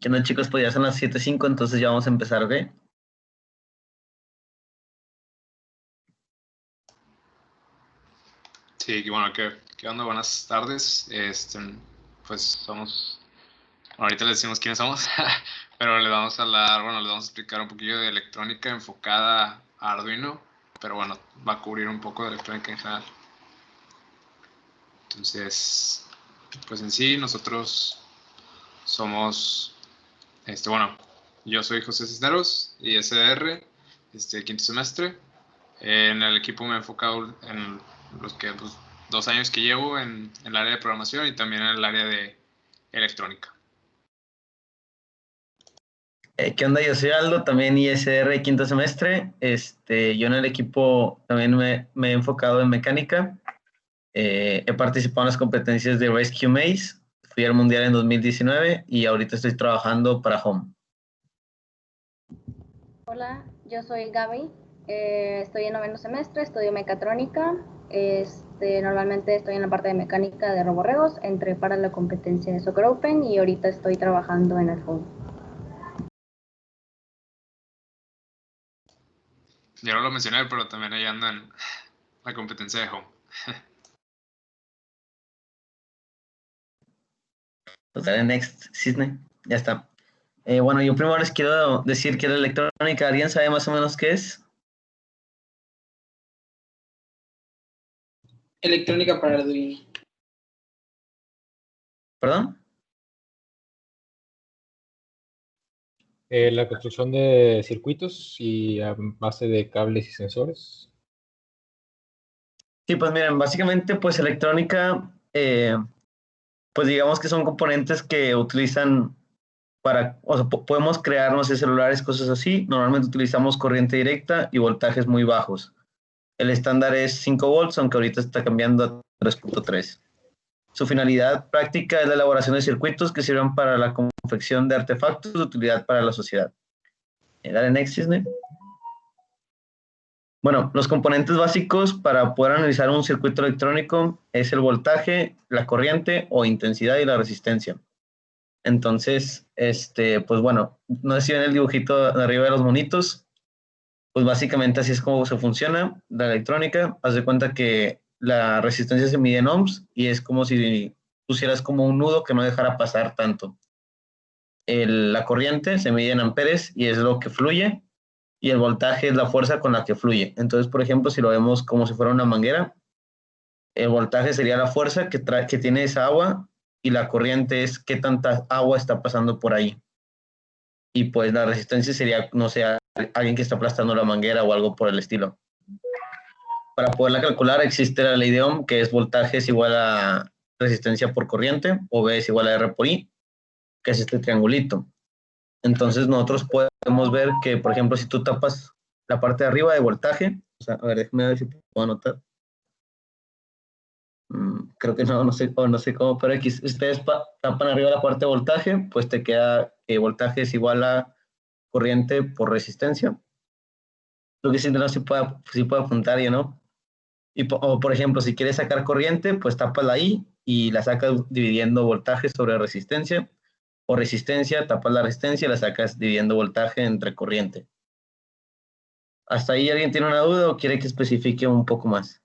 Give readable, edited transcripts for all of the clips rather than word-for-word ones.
Que no, chicos, pues ya son las 7:05, entonces ya vamos a empezar, ¿ok? Sí, bueno, ¿qué onda? Buenas tardes. Pues somos, bueno, ahorita les decimos quiénes somos, pero les vamos a les vamos a explicar un poquillo de electrónica enfocada a Arduino, pero bueno, va a cubrir un poco de electrónica en general. Entonces, pues en sí, nosotros somos, bueno, yo soy José Cisneros y SDR, quinto semestre. En el equipo me he enfocado en los que, pues, 2 años que llevo en el área de programación y también en el área de electrónica. ¿Qué onda? Yo soy Aldo, también ISR quinto semestre. Yo en el equipo también me he enfocado en mecánica. He participado en las competencias de Rescue Maze. Fui al Mundial en 2019 y ahorita estoy trabajando para Home. Hola, yo soy Gaby. Estoy en 9º semestre, estudio mecatrónica. Normalmente estoy en la parte de mecánica de roborreos. Entré para la competencia de Soccer Open y ahorita estoy trabajando en el Home. Ya no lo mencioné, pero también ahí ando en la competencia de Home. Dale next, Cisne. Ya está. Bueno, yo primero les quiero decir que la electrónica, ¿alguien sabe más o menos qué es? Electrónica para Arduino. ¿Perdón? La construcción de circuitos y a base de cables y sensores. Sí, pues miren, básicamente pues electrónica, pues digamos que son componentes que utilizan para, o sea, podemos crear, no sé, celulares, cosas así. Normalmente utilizamos corriente directa y voltajes muy bajos. El estándar es 5 volts, aunque ahorita está cambiando a 3.3. Su finalidad práctica es la elaboración de circuitos que sirvan para la confección de artefactos de utilidad para la sociedad. Dale next, Cisne. Bueno, los componentes básicos para poder analizar un circuito electrónico es el voltaje, la corriente o intensidad y la resistencia. Entonces, pues bueno, no sé si ven el dibujito de arriba de los monitos, pues básicamente así es como se funciona la electrónica. Haz de cuenta que la resistencia se mide en ohms y es como si pusieras como un nudo que no dejara pasar tanto. La corriente se mide en amperes y es lo que fluye, y el voltaje es la fuerza con la que fluye. Entonces, por ejemplo, si lo vemos como si fuera una manguera, el voltaje sería la fuerza que tiene esa agua y la corriente es qué tanta agua está pasando por ahí. Y pues la resistencia sería, no sé, alguien que está aplastando la manguera o algo por el estilo. Para poderla calcular existe la ley de Ohm, que es voltaje es igual a resistencia por corriente, o V es igual a R por I, que es este triangulito. Entonces nosotros podemos ver que, por ejemplo, si tú tapas la parte de arriba de voltaje, o sea, a ver, déjame ver si puedo anotar. Creo que no sé cómo, pero X, ustedes tapan arriba la parte de voltaje, pues te queda que voltaje es igual a corriente por resistencia. Lo que sí no se puede apuntar, ¿ya no? O por ejemplo, si quieres sacar corriente, pues tapas ahí y la sacas dividiendo voltaje sobre resistencia, o resistencia, tapas la resistencia y la sacas dividiendo voltaje entre corriente. ¿Hasta ahí alguien tiene una duda o quiere que especifique un poco más?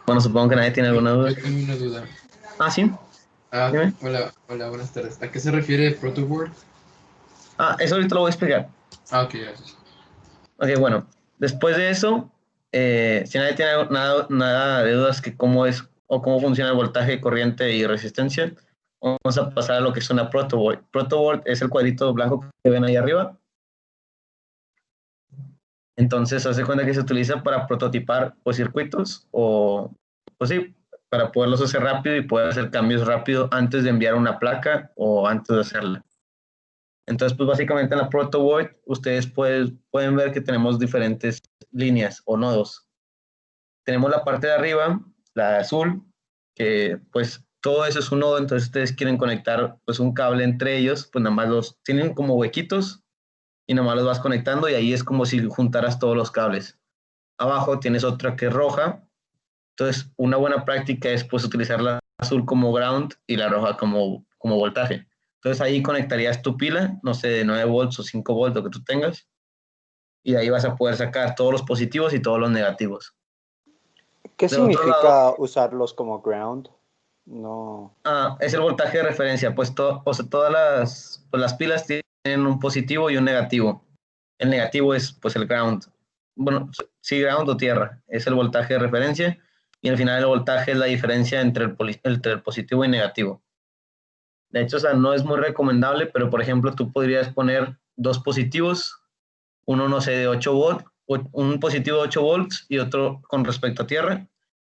Bueno, supongo que nadie tiene alguna duda. Yo tengo una duda. Ah, sí. Dime. Hola, buenas tardes. ¿A qué se refiere protoboard? Eso ahorita lo voy a explicar. Ok, gracias. Ok, bueno, después de eso, si nadie tiene nada de dudas que cómo es o cómo funciona el voltaje, corriente y resistencia, vamos a pasar a lo que es una protoboard. Protoboard es el cuadrito blanco que ven ahí arriba. Entonces, hace cuenta que se utiliza para prototipar pues, circuitos o, pues sí, para poderlos hacer rápido y poder hacer cambios rápido antes de enviar una placa o antes de hacerla. Entonces, pues básicamente en la protoboard ustedes pueden ver que tenemos diferentes líneas o nodos. Tenemos la parte de arriba, la azul, que pues todo eso es un nodo, entonces ustedes quieren conectar pues un cable entre ellos, pues nada más los tienen como huequitos y nada más los vas conectando y ahí es como si juntaras todos los cables. abajo tienes otra que es roja. Entonces, una buena práctica es pues utilizar la azul como ground y la roja como voltaje. Entonces, ahí conectarías tu pila, no sé, de 9 volts o 5 volts, lo que tú tengas, y de ahí vas a poder sacar todos los positivos y todos los negativos. ¿Qué Del otro significa lado, usarlos como ground? No. es el voltaje de referencia, pues, o sea, todas las pilas tienen un positivo y un negativo. El negativo es pues el ground. Bueno, sí, ground o tierra, es el voltaje de referencia, y al final el voltaje es la diferencia entre el positivo y negativo. De hecho, o sea, no es muy recomendable, pero por ejemplo, tú podrías poner dos positivos, uno, no sé, de 8 volts, un positivo de 8 volts y otro con respecto a tierra,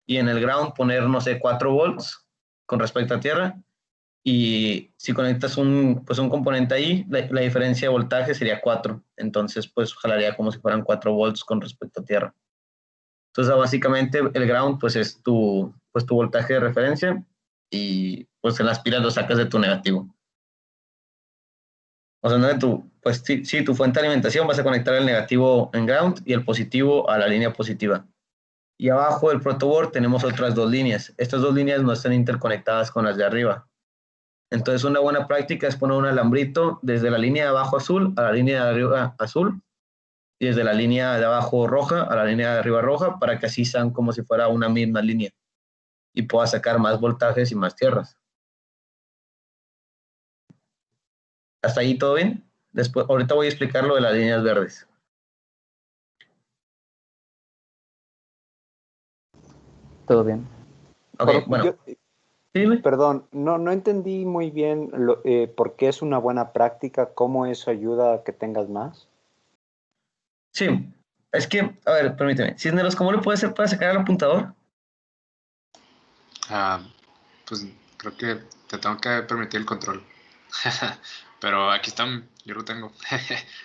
y en el ground poner, no sé, 4 volts con respecto a tierra, y si conectas pues un componente ahí, la diferencia de voltaje sería 4, entonces pues jalaría como si fueran 4 volts con respecto a tierra. Entonces básicamente el ground pues es pues, tu voltaje de referencia, y pues en las pilas lo sacas de tu negativo. O sea, no de pues sí, tu fuente de alimentación vas a conectar el negativo en ground y el positivo a la línea positiva. Y abajo del protoboard tenemos otras dos líneas. Estas dos líneas no están interconectadas con las de arriba. Entonces una buena práctica es poner un alambrito desde la línea de abajo azul a la línea de arriba azul, y desde la línea de abajo roja a la línea de arriba roja, para que así sean como si fuera una misma línea y pueda sacar más voltajes y más tierras. ¿Hasta ahí todo bien? Después, ahorita voy a explicar lo de las líneas verdes. Todo bien. Ok, bueno. Dime. Perdón, no entendí muy bien por qué es una buena práctica, cómo eso ayuda a que tengas más. Sí, es que, a ver, permíteme. Cisneros, ¿cómo le puede hacer para sacar al apuntador? Pues creo que te tengo que permitir el control. Pero aquí están, yo lo tengo.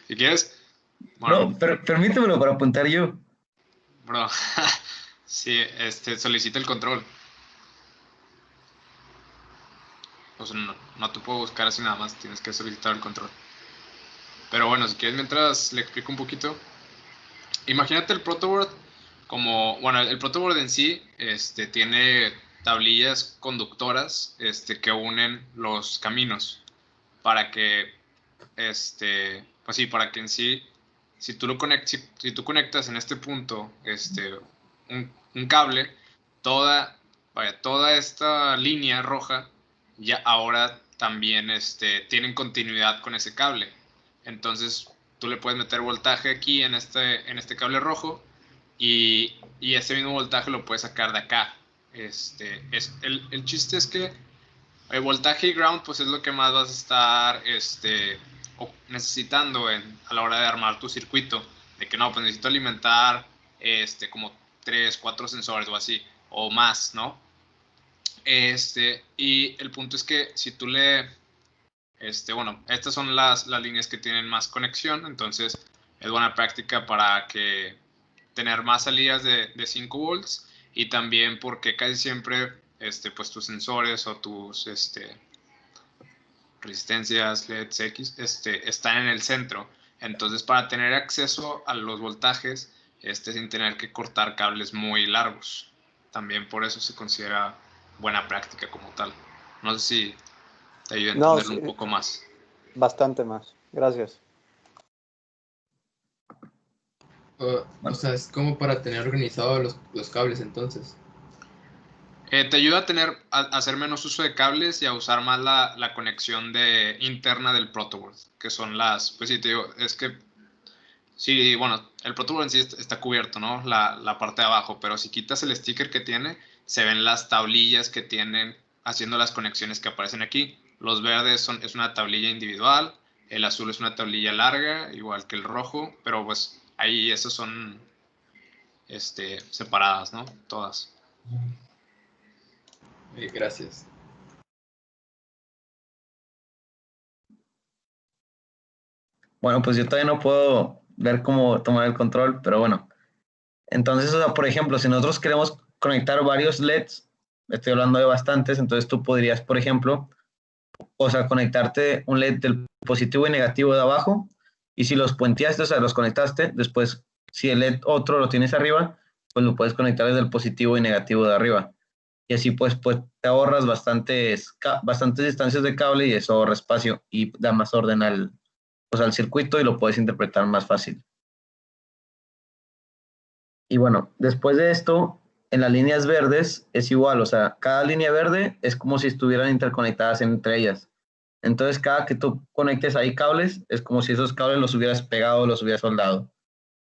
Si quieres, bueno. No, pero permítemelo para apuntar yo. Bro, sí, solicita el control. O sea, no te puedo buscar así nada más, tienes que solicitar el control. Pero bueno, si quieres, mientras le explico un poquito. Imagínate el protoboard como, bueno, el protoboard en sí tiene tablillas conductoras que unen los caminos para que, pues sí, para que en sí, si tú conectas en este punto un cable, toda esta línea roja ya ahora también tienen continuidad con ese cable. Entonces tú le puedes meter voltaje aquí en este cable rojo, y ese mismo voltaje lo puedes sacar de acá. El chiste es que el voltaje y ground pues es lo que más vas a estar necesitando a la hora de armar tu circuito, de que no, pues necesito alimentar como 3, 4 sensores o así, o más, ¿no? Y el punto es que si tú bueno, estas son las líneas que tienen más conexión, entonces es buena práctica para que tener más salidas de 5 volts, y también porque casi siempre pues tus sensores o tus resistencias LEDs X están en el centro. Entonces, para tener acceso a los voltajes sin tener que cortar cables muy largos, también por eso se considera buena práctica como tal. No sé si te ayuda a entenderlo un poco más. Bastante más. Gracias. O sea, es como para tener organizados los cables entonces. Te ayuda a hacer menos uso de cables y a usar más la conexión interna del protoboard, que son pues sí, te digo, es que sí, bueno, el protoboard en sí está cubierto, ¿no? La parte de abajo, pero si quitas el sticker que tiene, se ven las tablillas que tienen haciendo las conexiones que aparecen aquí. Los verdes es una tablilla individual, el azul es una tablilla larga, igual que el rojo, pero pues ahí esas son separadas, ¿no? Todas. Gracias. Bueno, pues yo todavía no puedo ver cómo tomar el control, pero bueno. Entonces, o sea, por ejemplo, si nosotros queremos conectar varios LEDs, estoy hablando de bastantes, entonces tú podrías, por ejemplo, o sea, conectarte un LED del positivo y negativo de abajo, y si los puenteaste, o sea, los conectaste, después si el LED otro lo tienes arriba, pues lo puedes conectar desde el positivo y negativo de arriba. Y así pues te ahorras bastantes distancias de cable y eso ahorra espacio y da más orden al circuito y lo puedes interpretar más fácil. Y bueno, después de esto, en las líneas verdes es igual, o sea, cada línea verde es como si estuvieran interconectadas entre ellas. Entonces, cada que tú conectes ahí cables, es como si esos cables los hubieras pegado, los hubieras soldado.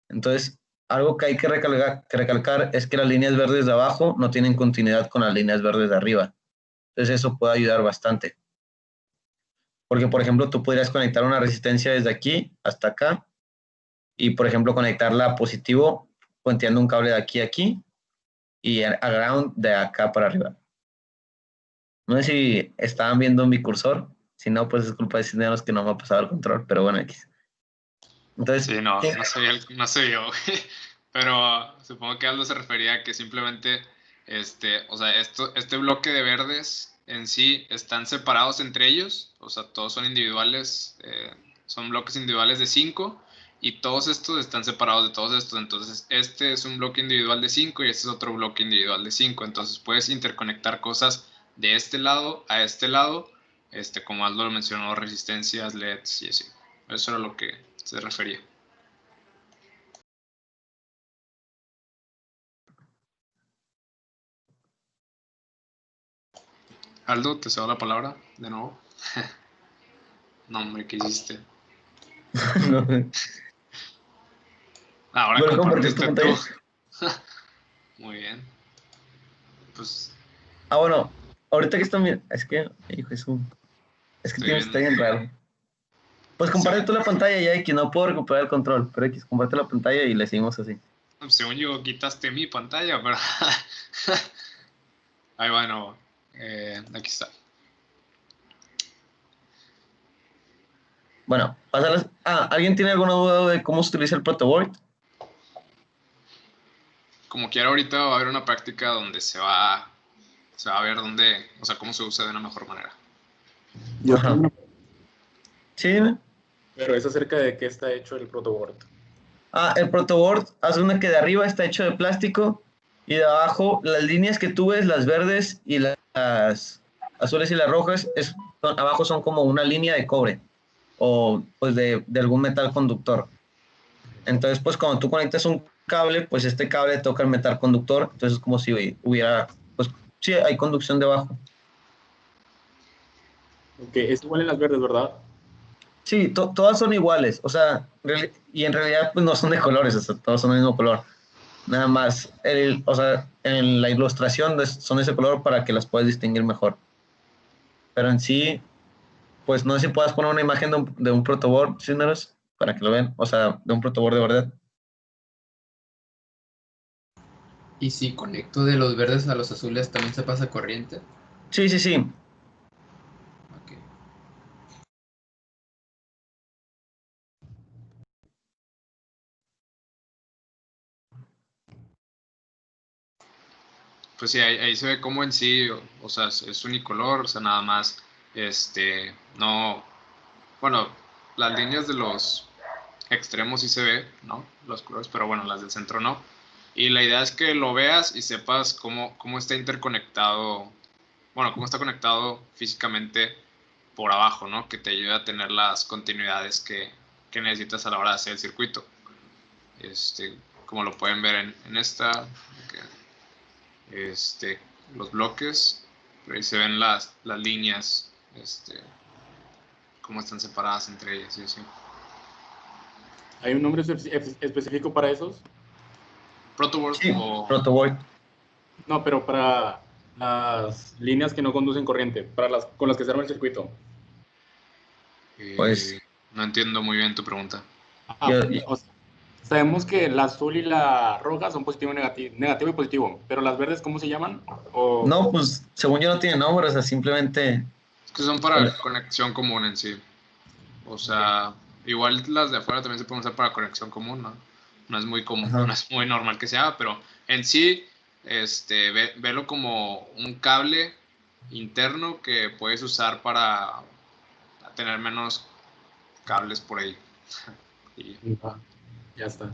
Entonces, algo que hay que recalcar es que las líneas verdes de abajo no tienen continuidad con las líneas verdes de arriba. Entonces, eso puede ayudar bastante. Porque, por ejemplo, tú podrías conectar una resistencia desde aquí hasta acá y, por ejemplo, conectarla a positivo puenteando un cable de aquí a aquí y a ground de acá para arriba. No sé si estaban viendo mi cursor. Si no, pues es culpa de Cisneros que no me ha pasado el control, pero bueno, X. Entonces, Sí, no sé yo, pero supongo que Aldo se refería a que simplemente, o sea, este bloque de verdes en sí están separados entre ellos, o sea, todos son individuales, son bloques individuales de 5 y todos estos están separados de todos estos, entonces este es un bloque individual de 5 y este es otro bloque individual de 5, entonces puedes interconectar cosas de este lado a este lado, como Aldo lo mencionó, resistencias, LEDs y así. Eso era lo que se refería. Aldo, te cedo la palabra de nuevo. No, hombre, ¿qué hiciste? no. Ahora ¿Puedes compartir tu compartiste tú. pantalla? Muy bien. Pues Bueno, ahorita que están viendo, es que, hijo, es que estoy está viendo. bien raro. Pues comparte tú la pantalla ya, X, no puedo recuperar el control, pero X, comparte la pantalla y le seguimos así. Según yo, quitaste mi pantalla, pero. Ahí va, no. Aquí está. Bueno, pásalas. ¿Alguien tiene alguna duda de cómo se utiliza el protoboard? Como quiera, ahorita va a haber una práctica donde se va a ver dónde, o sea, cómo se usa de una mejor manera. Yo Ajá. tengo una- Sí, dime. Pero es acerca de qué está hecho el protoboard. El protoboard, haz una que de arriba está hecho de plástico y de abajo las líneas que tú ves, las verdes y las azules y las rojas, abajo son como una línea de cobre o pues de algún metal conductor. Entonces, pues cuando tú conectas un cable, pues este cable toca el metal conductor, entonces es como si hubiera, pues sí, hay conducción debajo. Ok, es igual en las verdes, ¿verdad? Sí, todas son iguales, o sea, y en realidad pues no son de colores, o sea, todos son del mismo color. Nada más, o sea, en la ilustración son de ese color para que las puedas distinguir mejor. Pero en sí, pues no sé si puedas poner una imagen de un protoboard, Cisneros, para que lo vean, o sea, de un protoboard de verdad. Y si conecto de los verdes a los azules, ¿también se pasa corriente? Sí, sí, sí. Ok. Pues sí, ahí se ve cómo en sí, o sea, es unicolor, o sea, nada más, no, bueno, las líneas de los extremos sí se ve, ¿no? Los colores, pero bueno, las del centro no. Y la idea es que lo veas y sepas cómo está interconectado, bueno, cómo está conectado físicamente por abajo, ¿no? Que te ayude a tener las continuidades que necesitas a la hora de hacer el circuito. Como lo pueden ver en esta, los bloques, pero ahí se ven las líneas, cómo están separadas entre ellas y así. ¿Hay un nombre específico para esos? Protoboard Sí, o protoboard. No, pero para las líneas que no conducen corriente, con las que se arma el circuito. Pues no entiendo muy bien tu pregunta. Ah, o sea, sabemos que la azul y la roja son positivo y negativo y positivo, pero las verdes, ¿cómo se llaman? no, pues según yo no tiene nombre, o sea, simplemente... Es que son para conexión común en sí. O sea, igual las de afuera también se pueden usar para conexión común, ¿no? No es muy común, Ajá. no es muy normal que se haga, pero en sí, velo como un cable interno que puedes usar para tener menos cables por ahí. Y Ya está.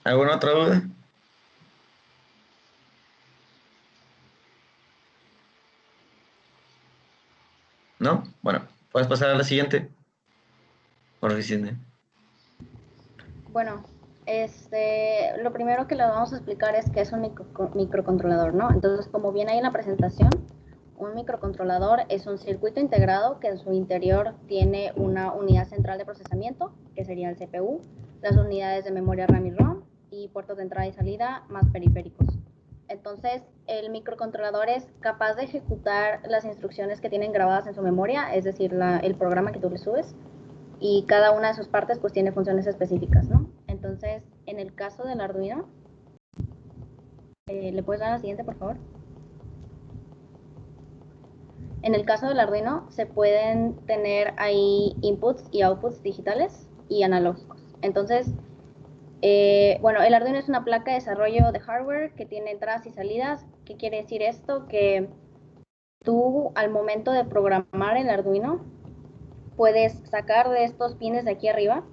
¿Alguna otra duda? ¿No? Bueno, puedes pasar a la siguiente. Por Vicente. Bueno, lo primero que le vamos a explicar es qué es un microcontrolador, ¿no? Entonces, como viene ahí en la presentación, un microcontrolador es un circuito integrado que en su interior tiene una unidad central de procesamiento, que sería el CPU, las unidades de memoria RAM y ROM, y puertos de entrada y salida más periféricos. Entonces, el microcontrolador es capaz de ejecutar las instrucciones que tienen grabadas en su memoria, es decir, el programa que tú le subes, y cada una de sus partes pues tiene funciones específicas, ¿no? Entonces, en el caso del Arduino, ¿le puedes dar a la siguiente, por favor? En el caso del Arduino se pueden tener ahí inputs y outputs digitales y analógicos. Entonces, bueno, el Arduino es una placa de desarrollo de hardware que tiene entradas y salidas. ¿Qué quiere decir esto? Que tú al momento de programar el Arduino puedes sacar de estos pines de aquí arriba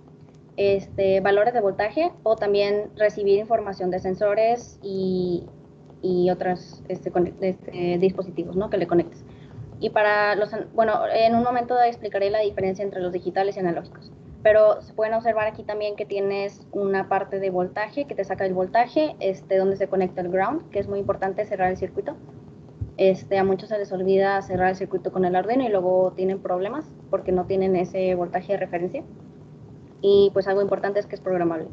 valores de voltaje o también recibir información de sensores y otros dispositivos, ¿no?, que le conectes. Y para bueno, en un momento explicaré la diferencia entre los digitales y analógicos. Pero se pueden observar aquí también que tienes una parte de voltaje que te saca el voltaje, donde se conecta el ground, que es muy importante cerrar el circuito. A muchos se les olvida cerrar el circuito con el Arduino y luego tienen problemas porque no tienen ese voltaje de referencia. Y pues algo importante es que es programable.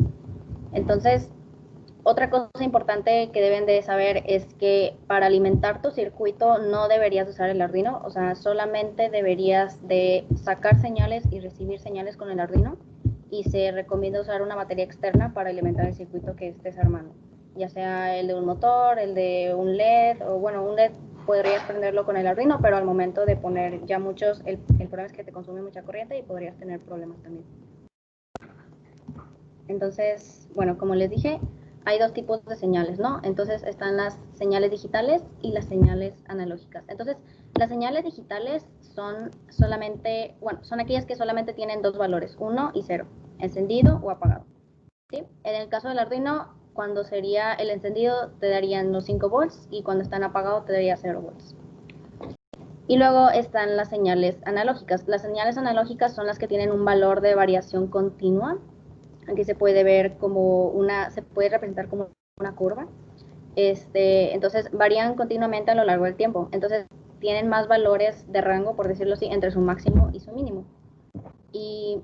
Entonces, otra cosa importante que deben de saber es que para alimentar tu circuito no deberías usar el Arduino, o sea, solamente deberías de sacar señales y recibir señales con el Arduino, y se recomienda usar una batería externa para alimentar el circuito que estés armando, ya sea el de un motor, el de un LED, o bueno, un LED podrías prenderlo con el Arduino, pero al momento de poner ya muchos, el problema es que te consume mucha corriente y podrías tener problemas también. Entonces, bueno, como les dije, hay dos tipos de señales, ¿no? Entonces están las señales digitales y las señales analógicas. Entonces, las señales digitales son solamente, bueno, son aquellas que solamente tienen dos valores, 1 y 0, encendido o apagado, ¿sí? En el caso del Arduino, cuando sería el encendido te darían los 5 volts y cuando están apagados te daría 0 volts. Y luego están las señales analógicas. Las señales analógicas son las que tienen un valor de variación continua. Aquí se puede ver como se puede representar como una curva. Entonces varían continuamente a lo largo del tiempo. Entonces tienen más valores de rango, por decirlo así, entre su máximo y su mínimo. Y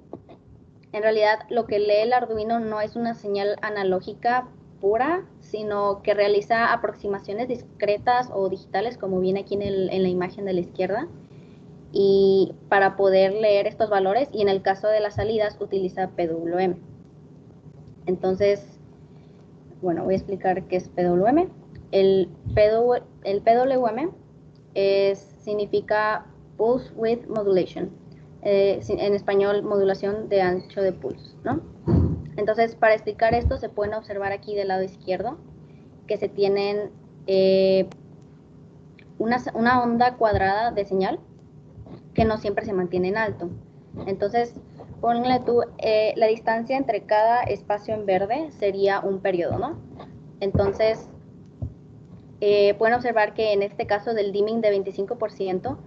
en realidad lo que lee el Arduino no es una señal analógica pura, sino que realiza aproximaciones discretas o digitales, como viene aquí en la imagen de la izquierda, y para poder leer estos valores, y en el caso de las salidas utiliza PWM. Entonces, bueno, voy a explicar qué es PWM. El PWM significa Pulse Width Modulation, en español, modulación de ancho de pulso, ¿no? Entonces, para explicar esto, se pueden observar aquí del lado izquierdo que se tienen una onda cuadrada de señal que no siempre se mantiene en alto. Entonces, ponle tú, la distancia entre cada espacio en verde sería un periodo, ¿no? Entonces, pueden observar que en este caso del dimming de 25%,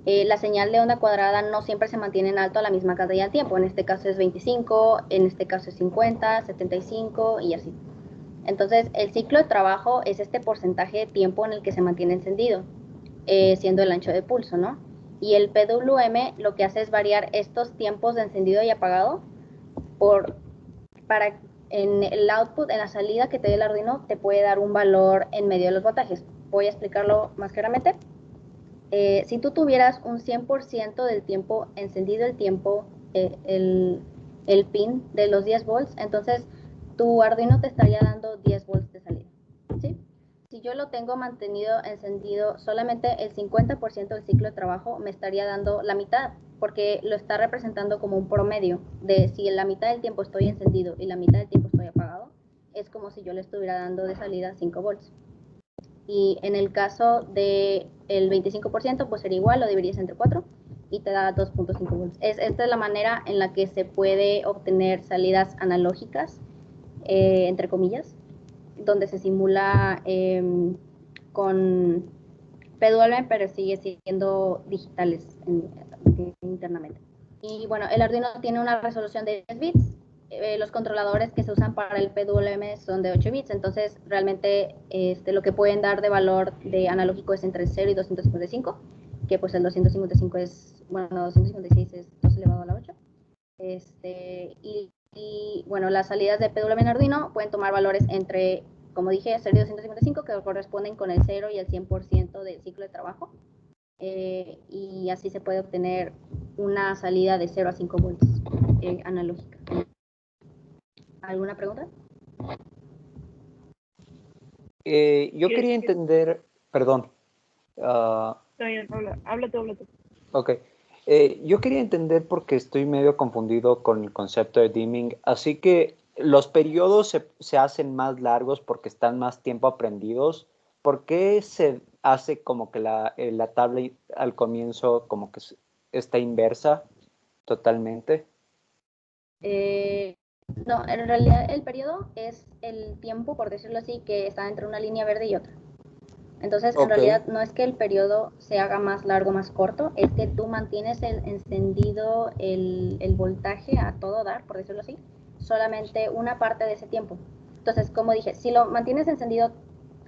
la señal de onda cuadrada no siempre se mantiene en alto a la misma cantidad de tiempo. En este caso es 25, en este caso es 50, 75 y así. Entonces, el ciclo de trabajo es este porcentaje de tiempo en el que se mantiene encendido, siendo el ancho de pulso, ¿no? Y el PWM lo que hace es variar estos tiempos de encendido y apagado para en el output, en la salida que te dé el Arduino, te puede dar un valor en medio de los voltajes. Voy a explicarlo más claramente. Si tú tuvieras un 100% del tiempo encendido, el pin de los 10 volts, entonces tu Arduino te estaría dando 10 volts de salida, ¿sí? Si yo lo tengo mantenido encendido solamente el 50% del ciclo de trabajo, me estaría dando la mitad, porque lo está representando como un promedio de si en la mitad del tiempo estoy encendido y la mitad del tiempo estoy apagado, es como si yo le estuviera dando de salida 5 volts. Y en el caso del 25%, pues sería igual, lo dividirías entre 4 y te da 2.5 volts. Esta es la manera en la que se puede obtener salidas analógicas entre comillas, donde se simula con PWM, pero sigue siendo digitales internamente. Y bueno, el Arduino tiene una resolución de 10 bits. Los controladores que se usan para el PWM son de 8 bits, entonces realmente lo que pueden dar de valor de analógico es entre 0 y 255, que pues el 255 es, bueno, 256 es 2 elevado a la 8. Y bueno, las salidas de PWM en Arduino pueden tomar valores entre, como dije, 0 y 255, que corresponden con el 0 y el 100% del ciclo de trabajo. Y así se puede obtener una salida de 0 a 5 volts analógica. ¿Alguna pregunta? Yo quería entender, perdón. Está bien, habla tú. Ok. Yo quería entender porque estoy medio confundido con el concepto de dimming. Así que los periodos se hacen más largos porque están más tiempo aprendidos. ¿Por qué se hace como que la tabla al comienzo como que está inversa totalmente? No, en realidad el periodo es el tiempo, por decirlo así, que está entre una línea verde y otra. Entonces, en realidad no es que el periodo se haga más largo o más corto, es que tú mantienes encendido el voltaje a todo dar, por decirlo así, solamente una parte de ese tiempo. Entonces, como dije, si lo mantienes encendido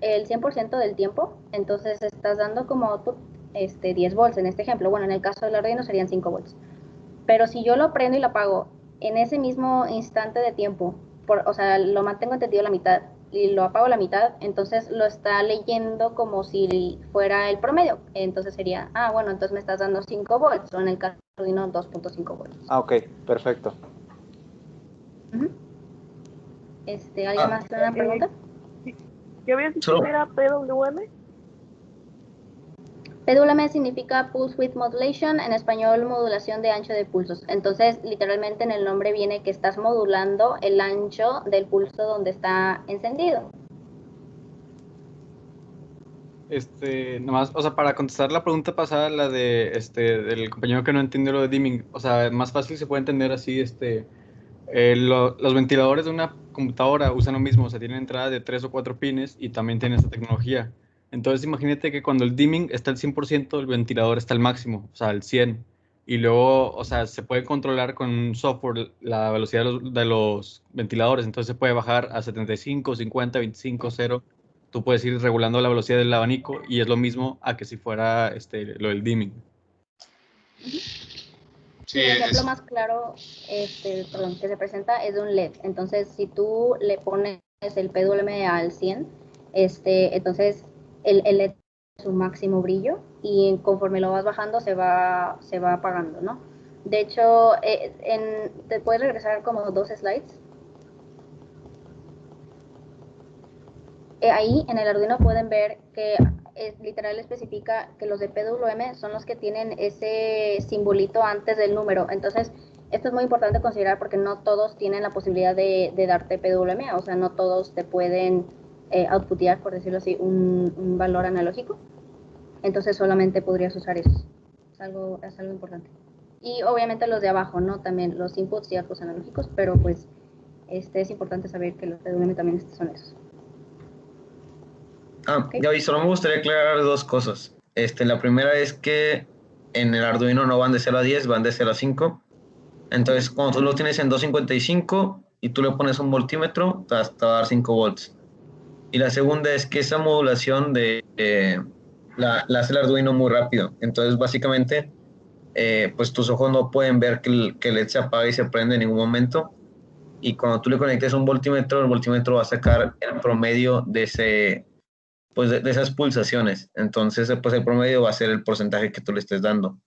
el 100% del tiempo, entonces estás dando como output 10 volts en este ejemplo. Bueno, en el caso del Arduino serían 5 volts. Pero si yo lo prendo y lo apago en ese mismo instante de tiempo, o sea, lo mantengo encendido la mitad y lo apago la mitad, entonces lo está leyendo como si fuera el promedio. Entonces sería, bueno, entonces me estás dando 5 volts, o en el caso de Arduino 2.5 volts. Ok, perfecto. ¿Alguien más tiene una pregunta? ¿Qué habías dicho que era PWM? PWM significa Pulse Width Modulation, en español modulación de ancho de pulsos. Entonces, literalmente en el nombre viene que estás modulando el ancho del pulso donde está encendido. Nomás, o sea, para contestar la pregunta pasada, la de del compañero que no entiende lo de dimming, o sea, más fácil se puede entender así, los ventiladores de una computadora usan lo mismo, o sea, tienen entrada de 3 o 4 pines y también tienen esta tecnología. Entonces, imagínate que cuando el dimming está al 100%, el ventilador está al máximo, o sea, al 100. Y luego, o sea, se puede controlar con un software la velocidad de los ventiladores. Entonces, se puede bajar a 75, 50, 25, 0. Tú puedes ir regulando la velocidad del abanico y es lo mismo a que si fuera lo del dimming. Sí, el ejemplo más claro que se presenta es de un LED. Entonces, si tú le pones el PWM al 100, entonces el LED es su máximo brillo y conforme lo vas bajando se va apagando, ¿no? De hecho, te puedes regresar como 2 slides. Ahí en el Arduino pueden ver que literal especifica que los de PWM son los que tienen ese simbolito antes del número. Entonces, esto es muy importante considerar porque no todos tienen la posibilidad de darte PWM, o sea, no todos te pueden outputear, por decirlo así, un valor analógico. Entonces, solamente podrías usar eso. Es algo importante. Y obviamente los de abajo, ¿no? También los inputs y outputs analógicos, pero pues es importante saber que los PWM también son esos. Gaby, solo me gustaría aclarar dos cosas. La primera es que en el Arduino no van de 0 a 10, van de 0 a 5. Entonces, cuando tú lo tienes en 255 y tú le pones un voltímetro, te va a dar 5 volts. Y la segunda es que esa modulación la hace el Arduino muy rápido. Entonces, básicamente, pues tus ojos no pueden ver que el LED se apaga y se prende en ningún momento. Y cuando tú le conectes un voltímetro, el voltímetro va a sacar el promedio de esas pulsaciones. Entonces, pues el promedio va a ser el porcentaje que tú le estés dando.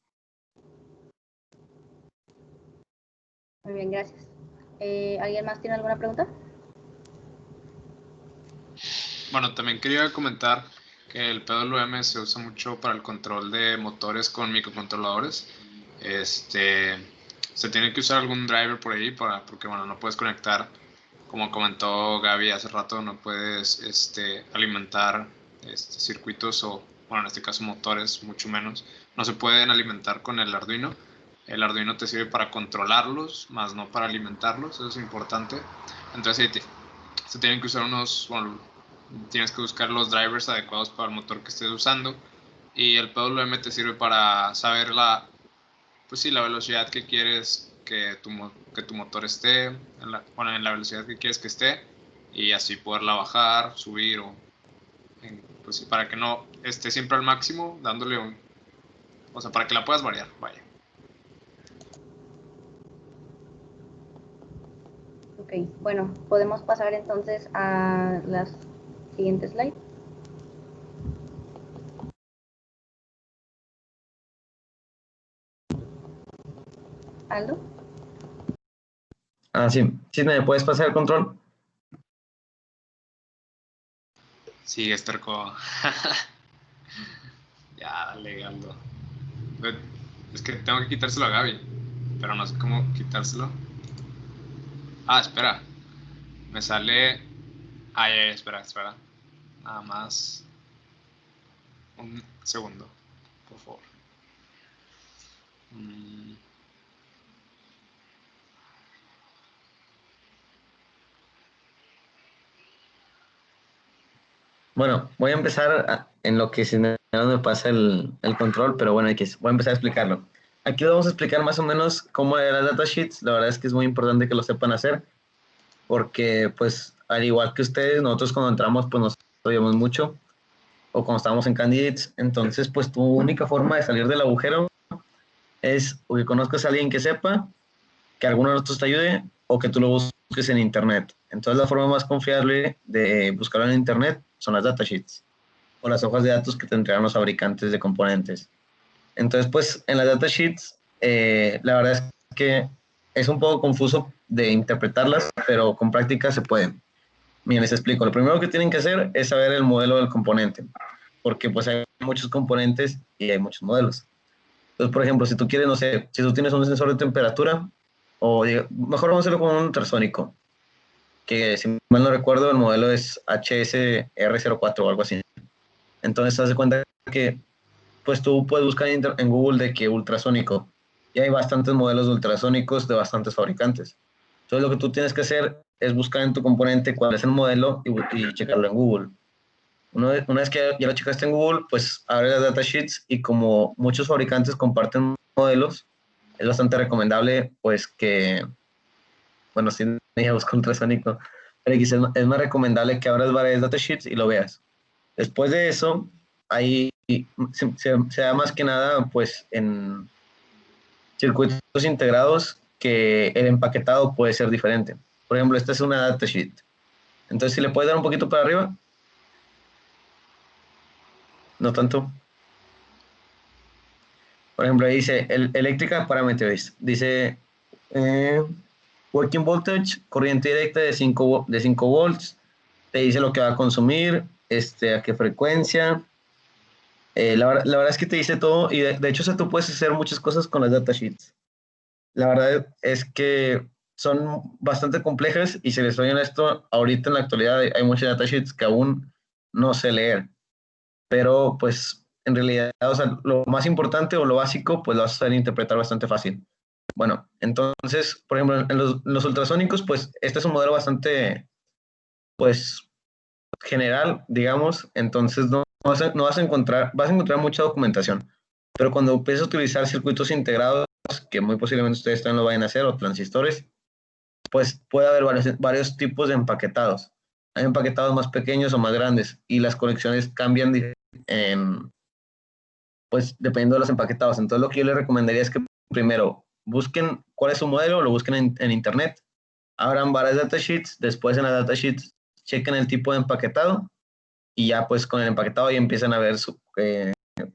Muy bien, gracias. ¿Alguien más tiene alguna pregunta? Bueno, también quería comentar que el PWM se usa mucho para el control de motores con microcontroladores. Se tiene que usar algún driver por ahí porque bueno, no puedes conectar, como comentó Gaby hace rato, no puedes alimentar circuitos o, bueno, en este caso motores, mucho menos. No se pueden alimentar con el Arduino. El Arduino te sirve para controlarlos, más no para alimentarlos, eso es importante. Entonces se tienen que usar tienes que buscar los drivers adecuados para el motor que estés usando, y el PWM te sirve para saber la velocidad que quieres que tu motor esté, en la velocidad que quieres que esté, y así poderla bajar, subir, pues para que no esté siempre al máximo, dándole para que la puedas variar, vaya. Ok, bueno, podemos pasar entonces a las siguientes slides. ¿Aldo? Sí. ¿Sí me puedes pasar el control? Sí, es terco. Ya, dale, Aldo. Es que tengo que quitárselo a Gaby, pero no sé cómo quitárselo. Espera. Me sale... espera. Nada más. Un segundo, por favor. Bueno, voy a empezar en lo que si no me pasa el control, pero bueno, voy a empezar a explicarlo. Aquí vamos a explicar más o menos cómo eran las datasheets. La verdad es que es muy importante que lo sepan hacer, porque pues al igual que ustedes, nosotros cuando entramos pues nos sabíamos mucho, o cuando estábamos en candidates, entonces pues tu única forma de salir del agujero es o que conozcas a alguien que sepa, que alguno de nosotros te ayude, o que tú lo busques en internet. Entonces la forma más confiable de buscarlo en internet son las datasheets, o las hojas de datos que te entregan los fabricantes de componentes. Entonces, pues en las datasheets, la verdad es que es un poco confuso de interpretarlas, pero con práctica se puede. Miren, les explico. Lo primero que tienen que hacer es saber el modelo del componente, porque pues hay muchos componentes y hay muchos modelos. Entonces, por ejemplo, si tú quieres, no sé, si tú tienes un sensor de temperatura, mejor vamos a hacerlo con un ultrasónico, que si mal no recuerdo, el modelo es HSR04 o algo así. Entonces, te das cuenta que pues tú puedes buscar en Google de que ultrasónico, y hay bastantes modelos de ultrasónicos de bastantes fabricantes. Entonces, lo que tú tienes que hacer es buscar en tu componente cuál es el modelo y checarlo en Google. Una vez que ya lo checaste en Google, pues abre las datasheets, y como muchos fabricantes comparten modelos, es bastante recomendable pues que, bueno, si no busco ultrasónico, pero es más recomendable que abras varias datasheets y lo veas. Después de eso, ahí se da más que nada pues en circuitos integrados, que el empaquetado puede ser diferente. Por ejemplo, esta es una datasheet. Entonces, si le puedes dar un poquito para arriba, no tanto. Por ejemplo, ahí dice eléctrica parameters. Dice working voltage, corriente directa de 5 volts. Te dice lo que va a consumir, a qué frecuencia. La verdad es que te dice todo, y de hecho, tú puedes hacer muchas cosas con las datasheets. La verdad es que son bastante complejas, y si les soy honesto, ahorita en la actualidad hay muchas datasheets que aún no sé leer, pero pues en realidad, o sea, lo más importante o lo básico, pues lo vas a saber interpretar bastante fácil. Bueno, entonces, por ejemplo, en los ultrasónicos, pues este es un modelo bastante, pues, general, digamos. Entonces no vas a encontrar mucha documentación, pero cuando empieces a utilizar circuitos integrados, que muy posiblemente ustedes también lo vayan a hacer, o transistores, pues puede haber varios tipos de empaquetados. Hay empaquetados más pequeños o más grandes, y las conexiones cambian pues dependiendo de los empaquetados. Entonces, lo que yo les recomendaría es que primero busquen cuál es su modelo, lo busquen en internet, abran varias datasheets, después en las datasheets chequen el tipo de empaquetado, y ya pues con el empaquetado ahí empiezan a ver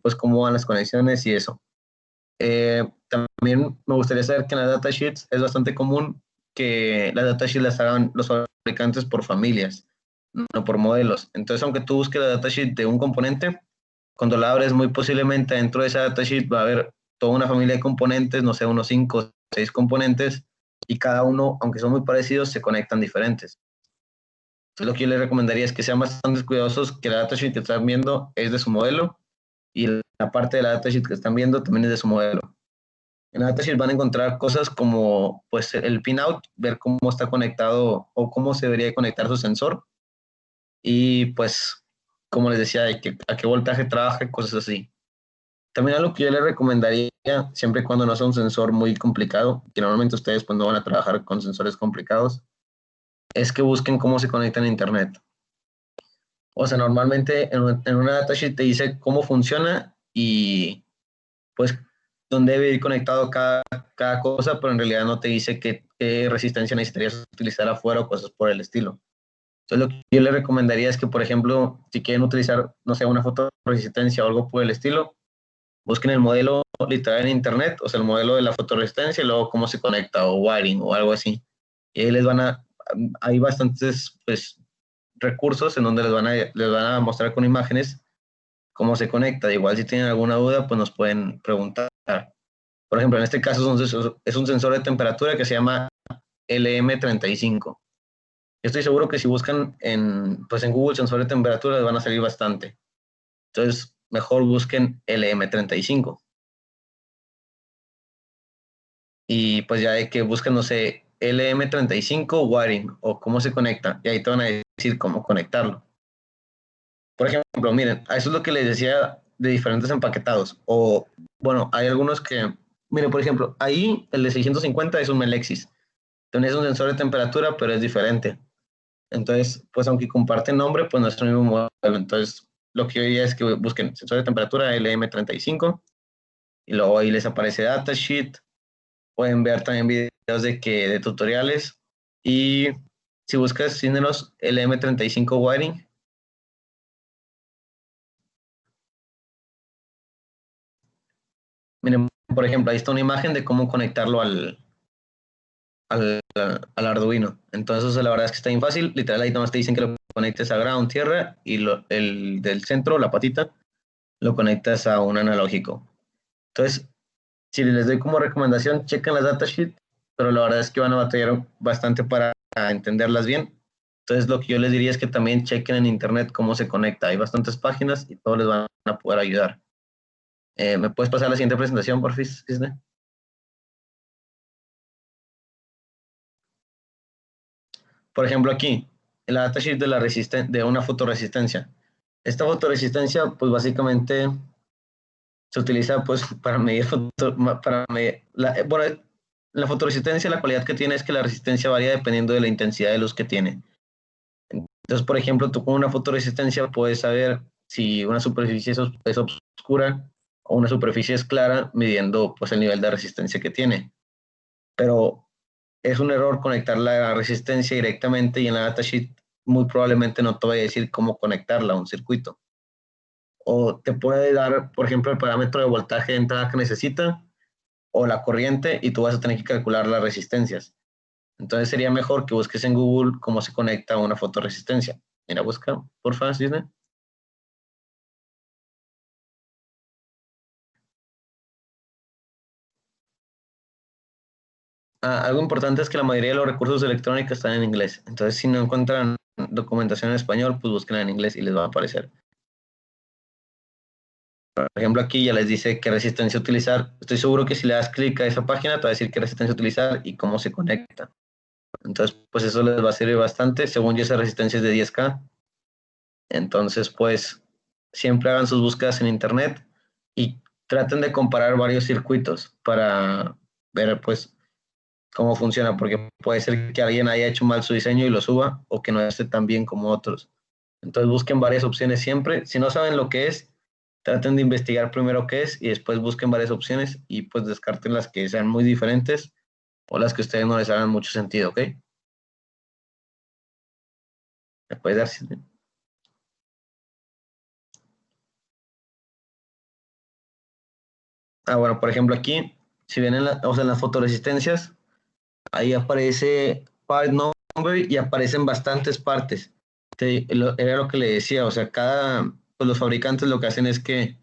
pues cómo van las conexiones y eso. También me gustaría saber que en las datasheets es bastante común que las datasheets las hagan los fabricantes por familias, no por modelos. Entonces, aunque tú busques la datasheet de un componente, cuando la abres, muy posiblemente dentro de esa datasheet va a haber toda una familia de componentes, no sé, unos 5 o 6 componentes, y cada uno, aunque son muy parecidos, se conectan diferentes. Entonces, lo que yo les recomendaría es que sean bastante cuidadosos, que la datasheet que están viendo es de su modelo, y la parte de la datasheet que están viendo también es de su modelo. En la datasheet van a encontrar cosas como pues el pinout, ver cómo está conectado o cómo se debería conectar su sensor y pues como les decía, a qué voltaje trabaja, cosas así. También algo que yo les recomendaría, siempre y cuando no sea un sensor muy complicado, que normalmente ustedes pues no van a trabajar con sensores complicados, es que busquen cómo se conectan a internet. O sea, normalmente en una datasheet te dice cómo funciona y pues dónde debe ir conectado cada cosa, pero en realidad no te dice qué resistencia necesitarías utilizar afuera o cosas por el estilo. Entonces, lo que yo les recomendaría es que, por ejemplo, si quieren utilizar, no sé, una fotoresistencia o algo por el estilo, busquen el modelo literal en internet, o sea, el modelo de la fotoresistencia y luego cómo se conecta o wiring o algo así. Y ahí hay bastantes, pues, recursos en donde les van a mostrar con imágenes cómo se conecta. Igual si tienen alguna duda, pues nos pueden preguntar. Por ejemplo, en este caso es un sensor de temperatura que se llama LM35. Estoy seguro que si buscan pues en Google sensor de temperatura les van a salir bastante. Entonces, mejor busquen LM35. Y pues ya de que buscan, no sé, LM35 wiring o cómo se conecta. Y ahí te van a decir cómo conectarlo. Por ejemplo, miren, a eso es lo que les decía de diferentes empaquetados. O, bueno, hay algunos que, miren, por ejemplo, ahí el de 650 es un Melexis. Entonces es un sensor de temperatura, pero es diferente. Entonces, pues aunque comparten nombre, pues no es el mismo modelo. Entonces, lo que yo diría es que busquen sensor de temperatura LM35 y luego ahí les aparece datasheet. Pueden ver también videos de tutoriales. Y si buscas Syneros LM35 wiring, miren, por ejemplo, ahí está una imagen de cómo conectarlo al Arduino. Entonces, la verdad es que está bien fácil. Literal, ahí nomás te dicen que lo conectes a ground, tierra, y el del centro, la patita, lo conectas a un analógico. Entonces, si les doy como recomendación, chequen las datasheets, pero la verdad es que van a batallar bastante para entenderlas bien. Entonces, lo que yo les diría es que también chequen en internet cómo se conecta. Hay bastantes páginas y todos les van a poder ayudar. ¿Me puedes pasar la siguiente presentación, por favor, Cisne? Por ejemplo, aquí, la datasheet de una fotoresistencia. Esta fotoresistencia, pues básicamente se utiliza pues para medir, bueno, la fotoresistencia, la cualidad que tiene es que la resistencia varía dependiendo de la intensidad de luz que tiene. Entonces, por ejemplo, tú con una fotoresistencia puedes saber si una superficie es oscura o una superficie es clara, midiendo pues el nivel de resistencia que tiene. Pero es un error conectar la resistencia directamente y en la datasheet muy probablemente no te vaya a decir cómo conectarla a un circuito. O te puede dar, por ejemplo, el parámetro de voltaje de entrada que necesita o la corriente y tú vas a tener que calcular las resistencias. Entonces sería mejor que busques en Google cómo se conecta a una fotoresistencia. Mira, busca, por favor, Cisne. Algo importante es que la mayoría de los recursos electrónicos están en inglés. Entonces, si no encuentran documentación en español, pues búsquenla en inglés y les va a aparecer. Por ejemplo, aquí ya les dice qué resistencia utilizar. Estoy seguro que si le das clic a esa página, te va a decir qué resistencia utilizar y cómo se conecta. Entonces, pues eso les va a servir bastante. Según yo, esa resistencia es de 10K. Entonces, pues siempre hagan sus búsquedas en internet y traten de comparar varios circuitos para ver, pues, cómo funciona, porque puede ser que alguien haya hecho mal su diseño y lo suba o que no esté tan bien como otros. Entonces, busquen varias opciones siempre. Si no saben lo que es, traten de investigar primero qué es y después busquen varias opciones y pues descarten las que sean muy diferentes o las que a ustedes no les hagan mucho sentido, ¿ok? ¿Me puedes dar? Bueno, por ejemplo, aquí, si ven o sea, en las fotoresistencias, ahí aparece part number y aparecen bastantes partes. Era lo que le decía, o sea, pues los fabricantes lo que hacen es que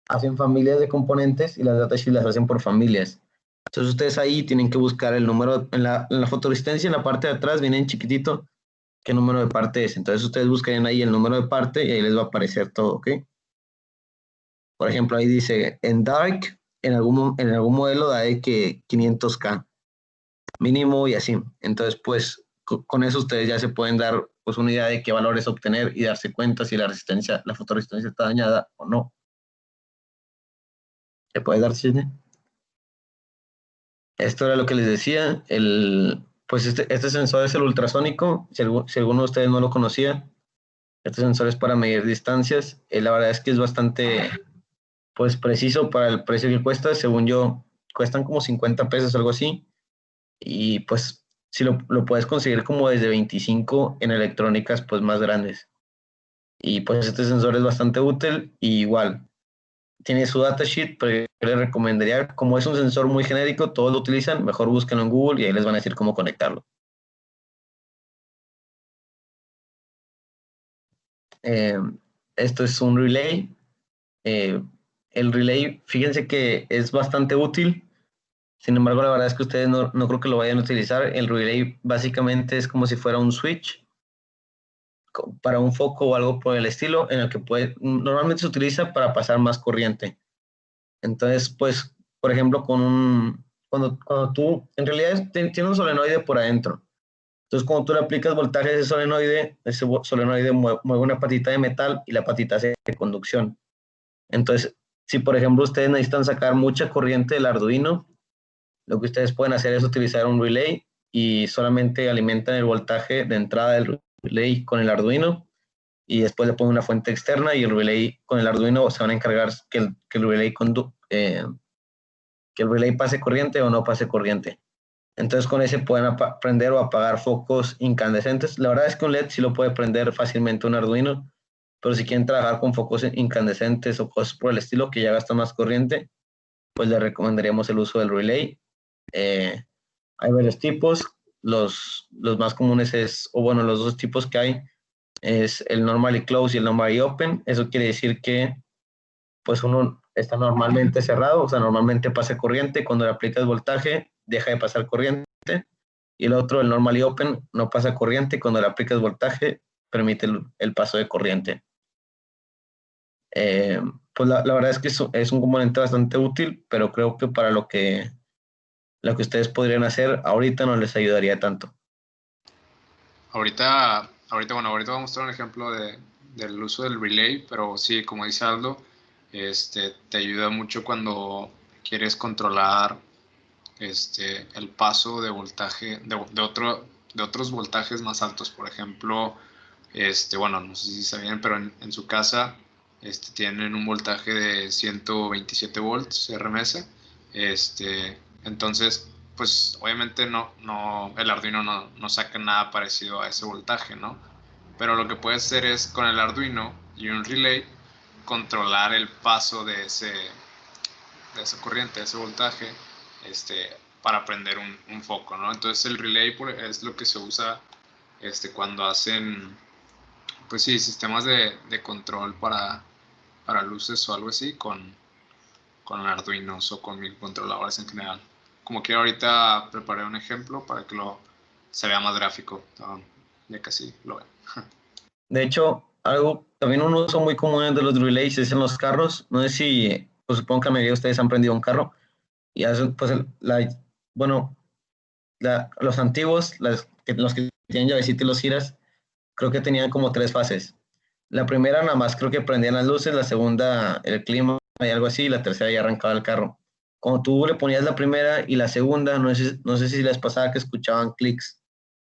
hacen familias de componentes y las datasheets las hacen por familias. Entonces ustedes ahí tienen que buscar el número, en la fotoresistencia, en la parte de atrás viene en chiquitito qué número de parte es. Entonces ustedes buscarían ahí el número de parte y ahí les va a aparecer todo, ¿ok? Por ejemplo, ahí dice en dark en algún modelo da de que 500K mínimo y así. Entonces, pues con eso ustedes ya se pueden dar pues una idea de qué valores obtener y darse cuenta si la fotoresistencia está dañada o no. ¿Se puede dar, Cisne? Esto era lo que les decía. Pues este sensor es el ultrasónico. Si alguno de ustedes no lo conocía, este sensor es para medir distancias. La verdad es que es bastante pues preciso para el precio que cuesta. Según yo, cuestan como 50 pesos, algo así. Y pues si lo puedes conseguir como desde 25 en electrónicas pues más grandes. Y pues este sensor es bastante útil y igual tiene su datasheet, pero yo les recomendaría, como es un sensor muy genérico, todos lo utilizan, mejor búsquenlo en Google y ahí les van a decir cómo conectarlo. Esto es un relay. El relay, fíjense que es bastante útil. Sin embargo, la verdad es que ustedes no creo que lo vayan a utilizar. El relay básicamente es como si fuera un switch para un foco o algo por el estilo, en el que normalmente se utiliza para pasar más corriente. Entonces, pues, por ejemplo, cuando tú, en realidad tiene un solenoide por adentro. Entonces, cuando tú le aplicas voltaje a ese solenoide mueve una patita de metal y la patita hace conducción. Entonces, si por ejemplo ustedes necesitan sacar mucha corriente del Arduino, lo que ustedes pueden hacer es utilizar un relay y solamente alimentan el voltaje de entrada del relay con el Arduino y después le ponen una fuente externa y el relay con el Arduino se van a encargar que el relay pase corriente o no pase corriente. Entonces con ese pueden prender o apagar focos incandescentes. La verdad es que un LED sí lo puede prender fácilmente un Arduino, pero si quieren trabajar con focos incandescentes o cosas por el estilo que ya gastan más corriente, pues les recomendaríamos el uso del relay. Hay varios tipos. Los más comunes los dos tipos que hay es el normally closed y el normally open. Eso quiere decir que pues uno está normalmente cerrado, o sea, normalmente pasa corriente. Cuando le aplicas voltaje, deja de pasar corriente. Y el otro, el normally open, no pasa corriente. Cuando le aplicas voltaje, permite el paso de corriente. Pues la verdad es que es un componente bastante útil, pero creo que para lo que ustedes podrían hacer ahorita no les ayudaría tanto. Ahorita vamos a mostrar un ejemplo del uso del relay, pero sí, como dice Aldo, te ayuda mucho cuando quieres controlar el paso de voltaje de otros voltajes más altos. Por ejemplo, no sé si sabían, pero en su casa tienen un voltaje de 127 volts RMS. Entonces, pues obviamente el Arduino no saca nada parecido a ese voltaje, ¿no? Pero lo que puedes hacer es con el Arduino y un relay controlar el paso de esa corriente, de ese voltaje, para prender un foco, ¿no? Entonces el relay es lo que se usa cuando hacen, pues sí, sistemas de control para luces o algo así con Arduinos o con microcontroladores en general. Como que ahorita preparé un ejemplo para que se vea más gráfico, ya casi lo ven. De hecho, también un uso muy común de los relays es en los carros. No sé si, pues supongo que la mayoría de ustedes han prendido un carro y hacen, pues, los antiguos, los que tienen llavecita y los giras, creo que tenían como 3 fases. La primera nada más creo que prendían las luces, la segunda el clima y algo así, y la tercera ya arrancaba el carro. Cuando tú le ponías la primera y la segunda, no sé si les pasaba que escuchaban clics.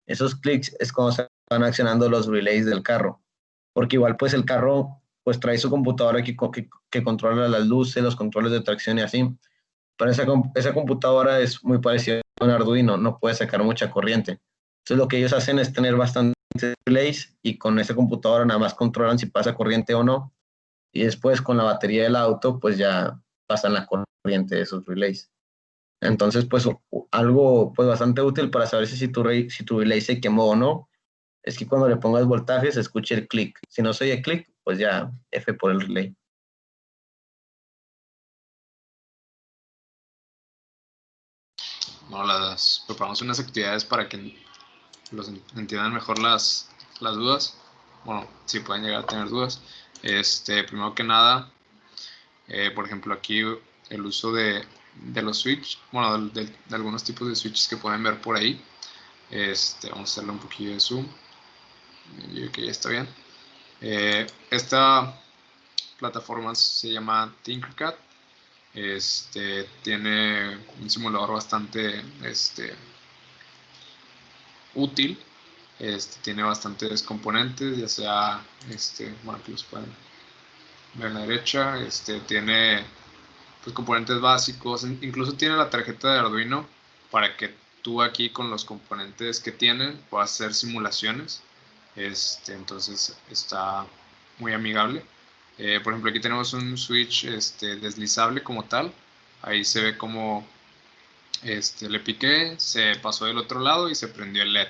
Esos clics es cuando se van accionando los relays del carro, porque igual pues el carro pues trae su computadora que controla las luces, los controles de tracción y así, pero esa computadora es muy parecida a un Arduino, no puede sacar mucha corriente. Entonces lo que ellos hacen es tener bastantes relays y con esa computadora nada más controlan si pasa corriente o no, y después con la batería del auto pues ya pasan la corriente de esos relays. Entonces pues algo pues bastante útil para saber si tu relay se quemó o no, es que cuando le pongas voltaje se escuche el clic. Si no se oye clic, pues ya F por el relay. No, preparamos unas actividades para que los entiendan mejor las dudas. Bueno, si pueden llegar a tener dudas. Primero que nada, por ejemplo, aquí el uso de los switch, bueno, de algunos tipos de switches que pueden ver por ahí. Vamos a hacerle un poquillo de zoom. Yo creo que ya está bien. Esta plataforma se llama Tinkercad. Tiene un simulador bastante útil. Tiene bastantes componentes, ya sea, bueno, aquí los pueden ver a la derecha. Tiene pues, componentes básicos, incluso tiene la tarjeta de Arduino para que tú aquí con los componentes que tienen puedas hacer simulaciones. Entonces está muy amigable. Por ejemplo, aquí tenemos un switch deslizable como tal. Ahí se ve como le piqué, se pasó del otro lado y se prendió el LED.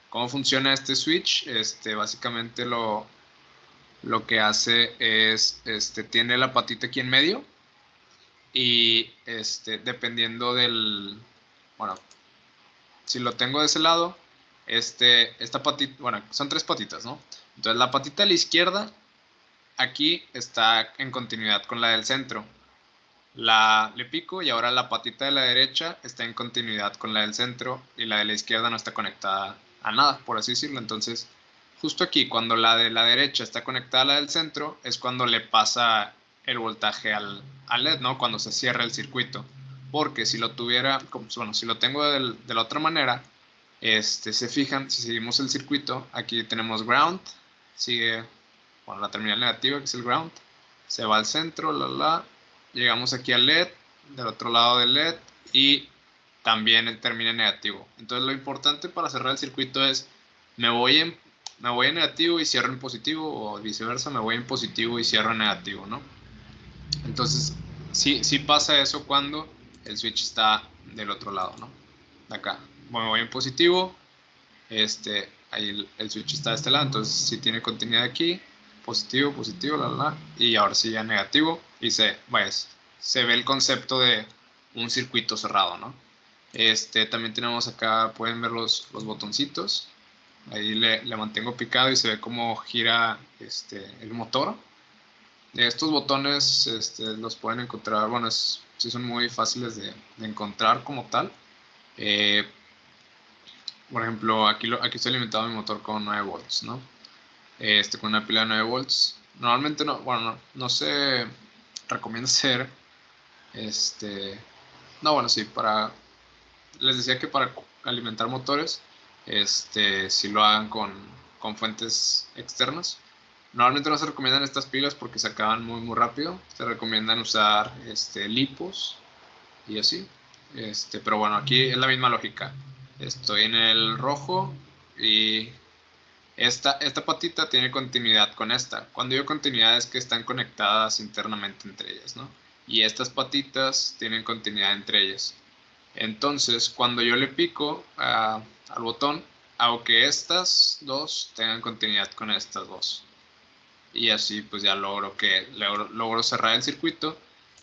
¿Cómo funciona este switch? Básicamente lo que hace es, tiene la patita aquí en medio y dependiendo del, bueno, si lo tengo de ese lado, esta patita, bueno, son 3 patitas, ¿no? Entonces la patita de la izquierda aquí está en continuidad con la del centro. Le pico y ahora la patita de la derecha está en continuidad con la del centro y la de la izquierda no está conectada a nada, por así decirlo. Entonces, justo aquí, cuando la de la derecha está conectada a la del centro, es cuando le pasa el voltaje al LED, ¿no? Cuando se cierra el circuito. Porque si lo tuviera, bueno, si lo tengo de la otra manera, se fijan, si seguimos el circuito, aquí tenemos ground, sigue, bueno, la terminal negativa, que es el ground, se va al centro, llegamos aquí al LED, del otro lado del LED, y también termina en negativo. Entonces lo importante para cerrar el circuito es, me voy en negativo y cierro en positivo, o viceversa, me voy en positivo y cierro en negativo, ¿no? Entonces, sí pasa eso cuando el switch está del otro lado, ¿no? De acá. Me voy en positivo, ahí el switch está de este lado, entonces si tiene continuidad aquí, positivo, y ahora sí ya negativo, y se ve el concepto de un circuito cerrado, ¿no? También tenemos acá, pueden ver los botoncitos, ahí le mantengo picado y se ve cómo gira el motor. Estos botones los pueden encontrar, bueno, sí son muy fáciles de encontrar como tal. Por ejemplo, aquí estoy alimentando mi motor con 9 volts, ¿no? Con una pila de 9 volts. Normalmente no se recomienda hacer, no, bueno, sí, les decía que para alimentar motores, si lo hagan con fuentes externas. Normalmente no se recomiendan estas pilas porque se acaban muy, muy rápido. Se recomiendan usar lipos y así. Pero bueno, aquí es la misma lógica. Estoy en el rojo y esta patita tiene continuidad con esta. Cuando digo continuidad es que están conectadas internamente entre ellas, ¿no? Y estas patitas tienen continuidad entre ellas. Entonces, cuando yo le pico al botón, hago que estas dos tengan continuidad con estas dos. Y así pues ya logro cerrar el circuito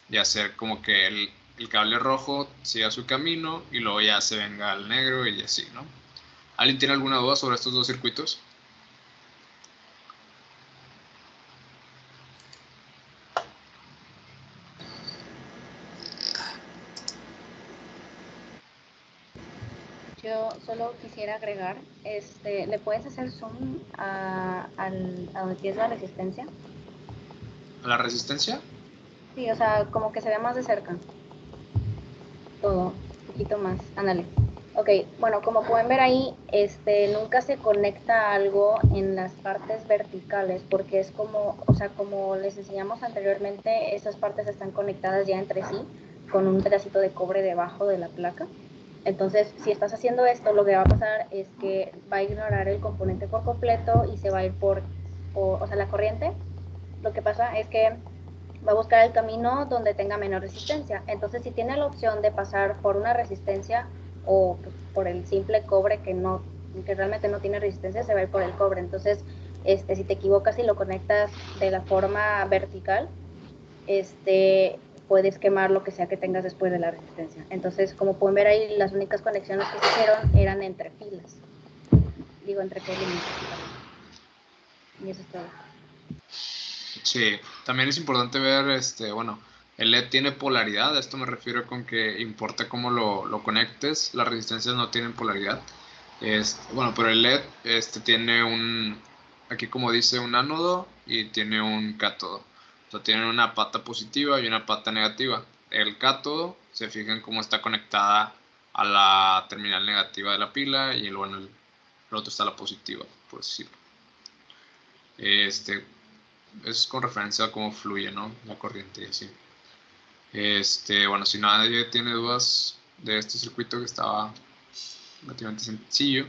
y hacer como que el cable rojo siga su camino y luego ya se venga al negro y así, ¿no? ¿Alguien tiene alguna duda sobre estos dos circuitos? Yo solo quisiera agregar, ¿le puedes hacer zoom a donde tienes la resistencia? ¿A la resistencia? Sí, o sea, como que se vea más de cerca. Todo, un poquito más, ándale. Ok, bueno, como pueden ver ahí, nunca se conecta algo en las partes verticales, porque es como, o sea, como les enseñamos anteriormente, esas partes están conectadas ya entre sí, con un pedacito de cobre debajo de la placa. Entonces, si estás haciendo esto, lo que va a pasar es que va a ignorar el componente por completo y se va a ir o sea, la corriente. Lo que pasa es que va a buscar el camino donde tenga menor resistencia. Entonces, si tiene la opción de pasar por una resistencia o por el simple cobre que realmente no tiene resistencia, se va a ir por el cobre. Entonces, si te equivocas y lo conectas de la forma vertical, puedes quemar lo que sea que tengas después de la resistencia. Entonces, como pueden ver ahí, las únicas conexiones que se hicieron eran entre filas. Digo, entre columnas. Y eso es todo. Sí, también es importante ver, bueno, El LED tiene polaridad, a esto me refiero con que importa cómo lo conectes, las resistencias no tienen polaridad. Bueno, pero el LED tiene aquí como dice, un ánodo y tiene un cátodo. O sea, tienen una pata positiva y una pata negativa. El cátodo, se fijan cómo está conectada a la terminal negativa de la pila y el otro está a la positiva, por decirlo. Es con referencia a cómo fluye, ¿no? La corriente y así. Bueno, si nadie tiene dudas de este circuito que estaba relativamente sencillo,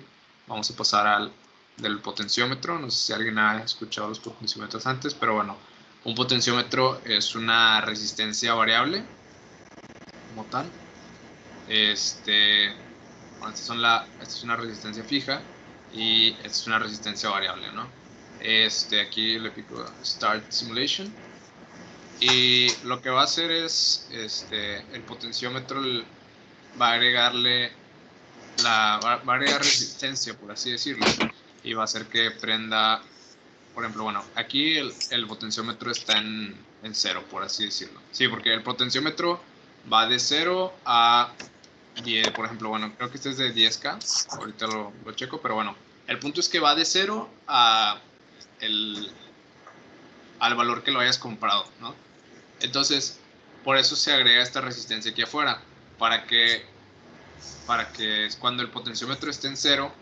vamos a pasar del potenciómetro. No sé si alguien ha escuchado los potenciómetros antes, pero bueno, un potenciómetro es una resistencia variable como tal. Bueno, esta es una resistencia fija y esta es una resistencia variable, ¿no? Aquí le pico Start Simulation. Y lo que va a hacer es, el potenciómetro va a agregarle va a agregar resistencia, por así decirlo, y va a hacer que prenda, por ejemplo, bueno, aquí el potenciómetro está en 0, por así decirlo. Sí, porque el potenciómetro va de 0 a 10, por ejemplo, bueno, creo que este es de 10K, ahorita lo checo, pero bueno, el punto es que va de 0 al valor que lo hayas comprado, ¿no? Entonces, por eso se agrega esta resistencia aquí afuera, para que cuando el potenciómetro esté en 0,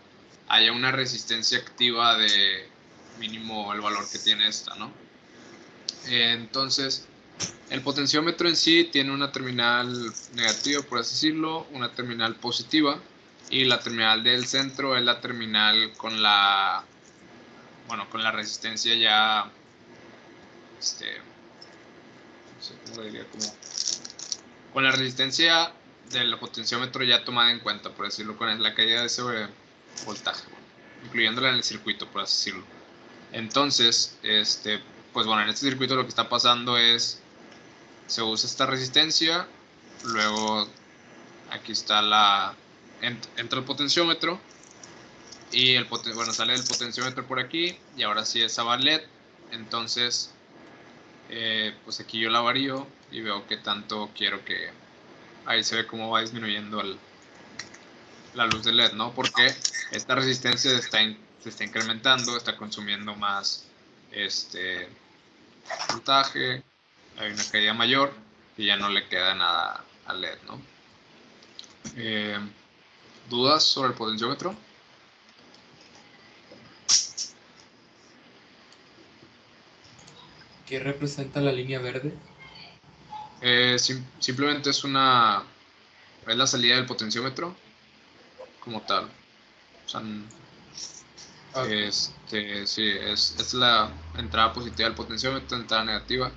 haya una resistencia activa de mínimo el valor que tiene esta, ¿no? Entonces, el potenciómetro en sí tiene una terminal negativa, por así decirlo, una terminal positiva, y la terminal del centro es la terminal con la resistencia ya, no sé cómo lo diría, con la resistencia del potenciómetro ya tomada en cuenta, por decirlo, con la caída de ese voltaje, incluyéndola en el circuito, por así decirlo. Entonces, pues bueno, en este circuito lo que está pasando es, se usa esta resistencia, luego aquí está entra el potenciómetro, y sale el potenciómetro por aquí, y ahora sí esa va LED. Entonces, pues aquí yo la varío y veo qué tanto quiero que... Ahí se ve cómo va disminuyendo la luz de LED, ¿no? Porque esta resistencia se está incrementando, está consumiendo más voltaje, hay una caída mayor y ya no le queda nada al LED, ¿no? ¿Dudas sobre el potenciómetro? ¿Qué representa la línea verde? Simplemente es la salida del potenciómetro como tal. O sea, sí, es la entrada positiva del potenciómetro, entrada negativa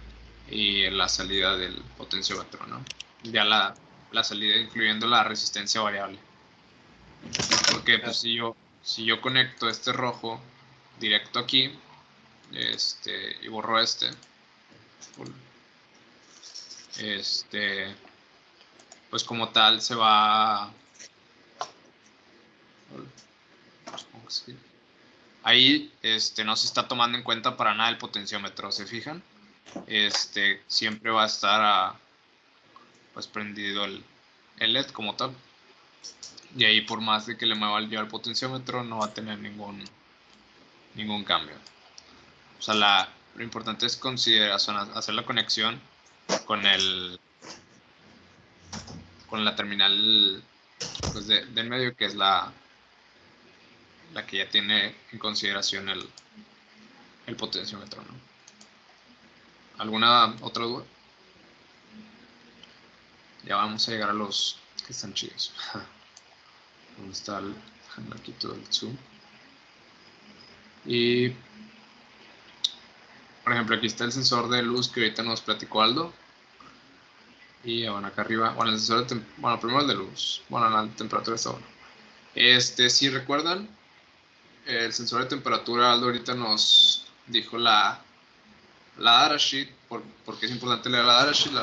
y la salida del potenciómetro, ¿no? Ya la salida incluyendo la resistencia variable. Porque pues, si yo conecto este rojo directo aquí, y borro pues como tal se va... Ahí no se está tomando en cuenta para nada el potenciómetro, ¿se fijan? Siempre va a estar pues prendido el LED como tal. Y ahí por más de que le mueva yo al potenciómetro no va a tener ningún cambio. O sea, lo importante es hacer la conexión con la terminal pues, del medio, que es la que ya tiene en consideración el potenciómetro, ¿no? ¿Alguna otra duda? Ya vamos a llegar a los que están chidos. ¿Dónde está aquí todo el zoom? Y por ejemplo, aquí está el sensor de luz que ahorita nos platicó Aldo. Y bueno, acá arriba, bueno, el sensor primero el de luz. Bueno, la temperatura está bueno. Si recuerdan, el sensor de temperatura, Aldo ahorita nos dijo la datasheet, porque es importante leer la datasheet,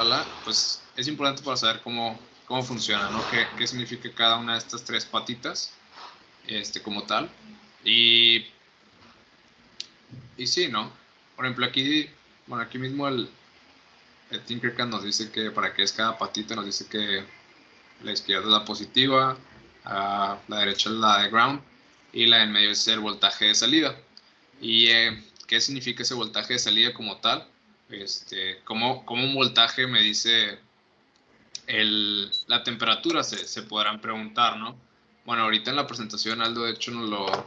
pues es importante para saber cómo funciona, ¿no? ¿Qué significa cada una de estas tres patitas, como tal? Y sí, ¿no? Por ejemplo, aquí mismo el Tinkercad nos dice que para qué es cada patita, nos dice que la izquierda es la positiva, la derecha es la de ground y la en medio es el voltaje de salida. ¿Y qué significa ese voltaje de salida como tal? ¿Cómo un voltaje me dice la temperatura? Se podrán preguntar, ¿no? Bueno, ahorita en la presentación Aldo de hecho nos lo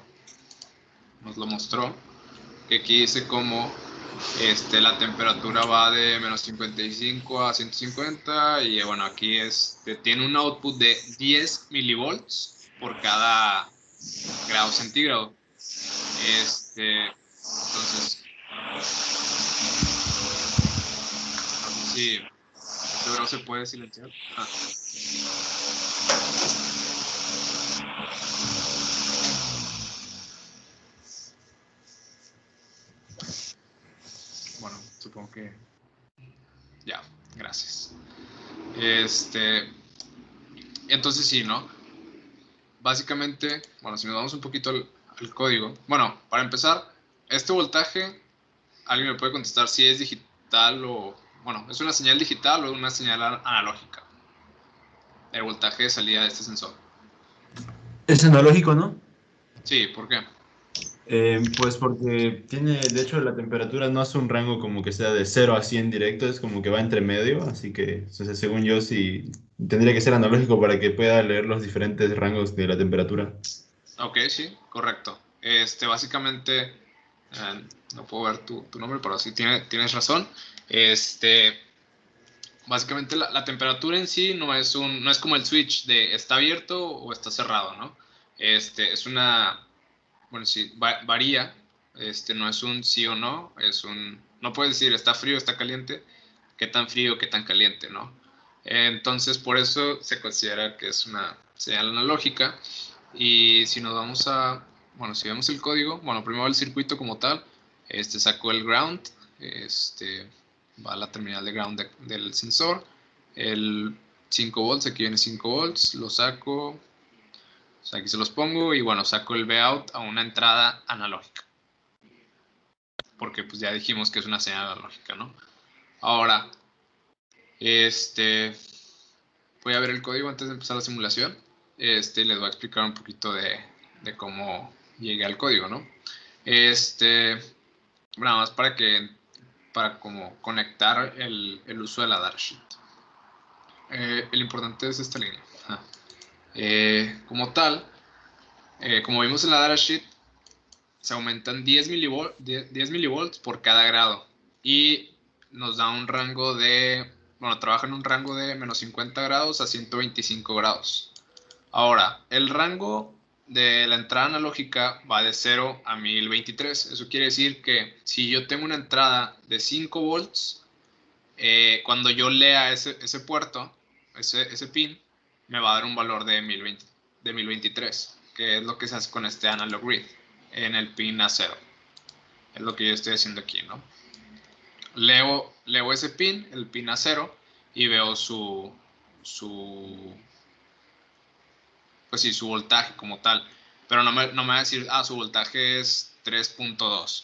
mostró, que aquí dice cómo la temperatura va de menos 55 a 150 y bueno, aquí tiene un output de 10 milivolts por cada grado centígrado. Entonces, no sé si pero se puede silenciar. Bueno, supongo que ya, gracias. Entonces sí, ¿no? Básicamente, bueno, si nos vamos un poquito al código. Bueno, para empezar, este voltaje, alguien me puede contestar si es digital o... Bueno, ¿es una señal digital o una señal analógica? El voltaje de salida de este sensor. Es analógico, ¿no? Sí, ¿por qué? Pues porque tiene, de hecho, la temperatura no hace un rango como que sea de 0 a 100 directo, es como que va entre medio, así que, o sea, según yo, sí tendría que ser analógico para que pueda leer los diferentes rangos de la temperatura. Ok, sí, correcto. Básicamente, no puedo ver tu nombre, pero sí tienes razón. Básicamente la temperatura en sí no es como el switch de está abierto o está cerrado, ¿no? Es una, bueno, sí, varía, no es un sí o no, no puedes decir está frío, está caliente, qué tan frío, qué tan caliente, ¿no? Entonces, por eso se considera que es una señal analógica. Y si nos vamos bueno, si vemos el código, bueno, primero el circuito como tal, sacó el ground, va a la terminal de ground del sensor, el 5 volts, aquí viene 5 volts, lo saco, o sea, aquí se los pongo y bueno, saco el Vout a una entrada analógica. Porque pues ya dijimos que es una señal analógica, ¿no? Ahora, voy a ver el código antes de empezar la simulación. Les voy a explicar un poquito de cómo llegué al código, ¿no? Nada más para como conectar el uso de la datasheet. El importante es esta línea. Como tal, como vimos en la datasheet, se aumentan 10 milivolts por cada grado y nos da un rango de, bueno, trabaja en un rango de menos 50 grados a 125 grados. Ahora, el rango de la entrada analógica va de 0 a 1023. Eso quiere decir que si yo tengo una entrada de 5 volts, cuando yo lea ese puerto, ese pin, me va a dar un valor de 1023, que es lo que se hace con este analog grid en el pin A0. Es lo que yo estoy haciendo aquí, ¿no? Leo ese pin, el pin A0, y veo pues sí, su voltaje como tal. Pero no me va a decir, su voltaje es 3.2.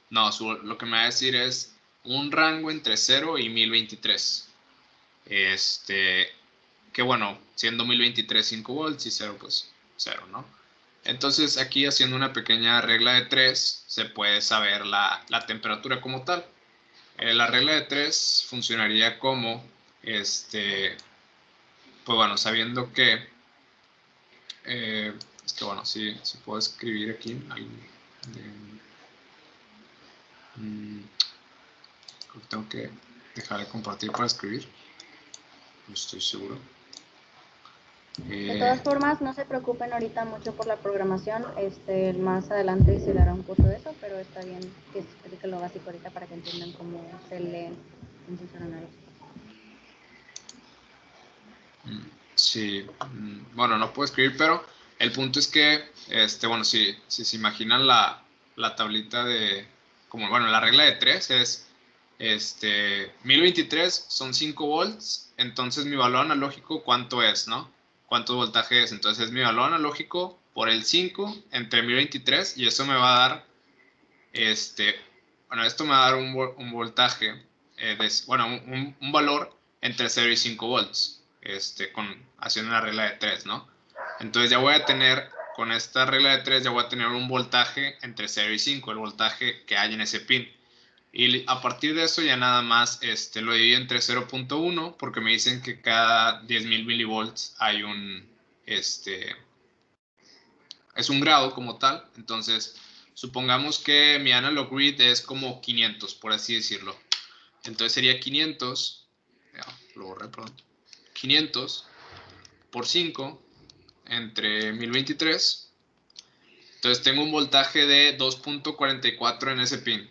No, lo que me va a decir es un rango entre 0 y 1023. Que bueno, siendo 1023 5 volts y 0 pues 0, ¿no? Entonces aquí haciendo una pequeña regla de 3 se puede saber la temperatura como tal. La regla de 3 funcionaría como, pues bueno, sabiendo que, es que bueno, sí puedo escribir aquí creo que tengo que dejar de compartir para escribir, no estoy seguro. De todas formas, no se preocupen ahorita mucho por la programación. Más adelante se dará un curso de eso, pero está bien que se explique lo básico ahorita para que entiendan cómo se lee un sensor analógico. Sí, bueno, no puedo escribir, pero el punto es que, bueno, si se imaginan la tablita de, como, bueno, la regla de 3 es, 1023 son 5 volts, entonces mi valor analógico, ¿cuánto es, no? ¿Cuánto voltaje es? Entonces es mi valor analógico por el 5 entre 1023 y eso me va a dar, bueno, esto me va a dar un voltaje un valor entre 0 y 5 volts, haciendo una regla de 3, ¿no? Entonces ya voy a tener, con esta regla de 3, ya voy a tener un voltaje entre 0 y 5, el voltaje que hay en ese pin. Y a partir de eso ya nada más lo divido entre 0.1, porque me dicen que cada 10.000 milivolts hay es un grado como tal. Entonces, supongamos que mi analog grid es como 500, por así decirlo. Entonces sería 500, lo borré, perdón, 500 por 5 entre 1023. Entonces tengo un voltaje de 2.44 en ese pin.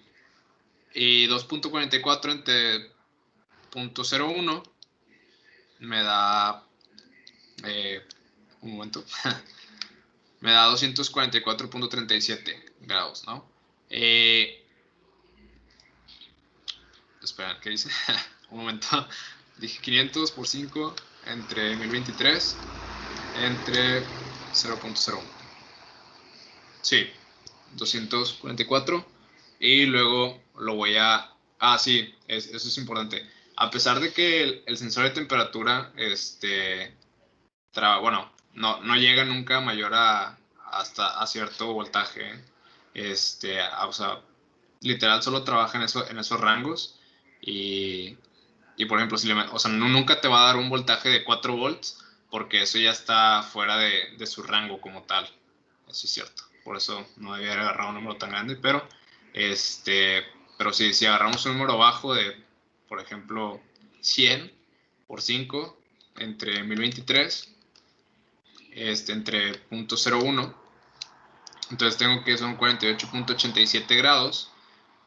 Y 2.44 entre 0.01 me da, un momento, me da 244.37 grados, ¿no? Espera, ¿qué dice? Un momento, dije 500 por 5 entre 1023 entre 0.01. Sí, 244. Y luego lo voy a... sí, eso es importante. A pesar de que el sensor de temperatura, no llega nunca mayor hasta a cierto voltaje. O sea, literal solo trabaja en esos rangos. Y por ejemplo, nunca te va a dar un voltaje de 4 volts, porque eso ya está fuera de su rango como tal. Eso es cierto. Por eso no debía haber agarrado un número tan grande, pero si agarramos un número bajo de, por ejemplo, 100 por 5 entre 1023, entre 0.01, entonces tengo que son 48.87 grados,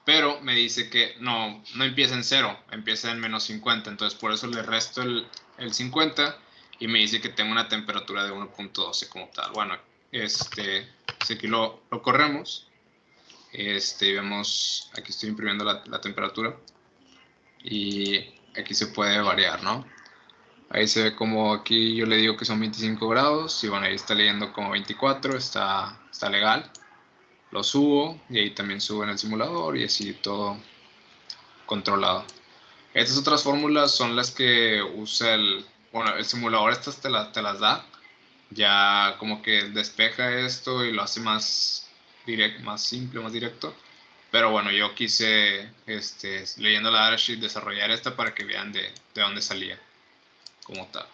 pero me dice que no empieza en 0, empieza en menos 50, entonces por eso le resto el 50 y me dice que tengo una temperatura de 1.12 como tal. Bueno, si aquí lo corremos, vemos, aquí estoy imprimiendo la temperatura y aquí se puede variar, ¿no? Ahí se ve como aquí yo le digo que son 25 grados y bueno, ahí está leyendo como 24, está legal. Lo subo y ahí también subo en el simulador y así todo controlado. Estas otras fórmulas son las que usa el simulador, estas te las da. Ya como que despeja esto y lo hace más simple, más directo. Pero bueno, yo quise, leyendo la datasheet, desarrollar esta para que vean de dónde salía como tal.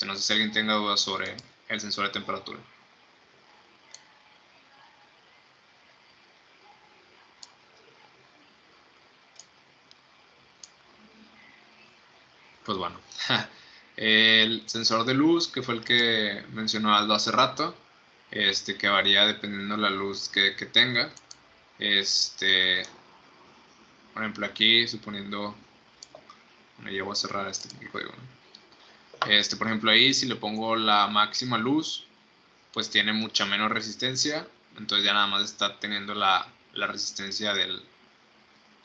No sé si alguien tenga dudas sobre el sensor de temperatura. Pues bueno, el sensor de luz, que fue el que mencionó Aldo hace rato, que varía dependiendo de la luz que tenga. Por ejemplo, aquí, suponiendo, me llevo a cerrar el código, ¿no? Por ejemplo, ahí si le pongo la máxima luz, pues tiene mucha menos resistencia, entonces ya nada más está teniendo la resistencia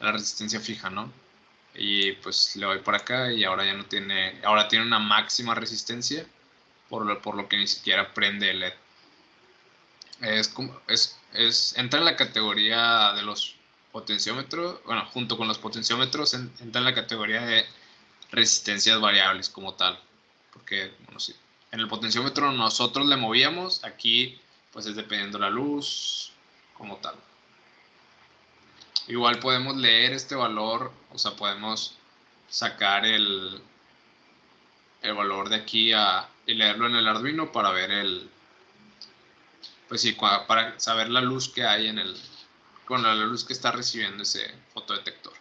la resistencia fija, ¿no? Y pues le doy por acá y ahora ya no tiene, ahora tiene una máxima resistencia, por lo que ni siquiera prende el LED. Entra en la categoría de los potenciómetros, bueno, junto con los potenciómetros entra en la categoría de resistencias variables como tal, porque bueno, sí, en el potenciómetro nosotros le movíamos, aquí pues es dependiendo de la luz como tal. Igual podemos leer este valor, o sea, podemos sacar el valor de aquí y leerlo en el Arduino para ver pues sí, para saber la luz que hay con la luz que está recibiendo ese fotodetector.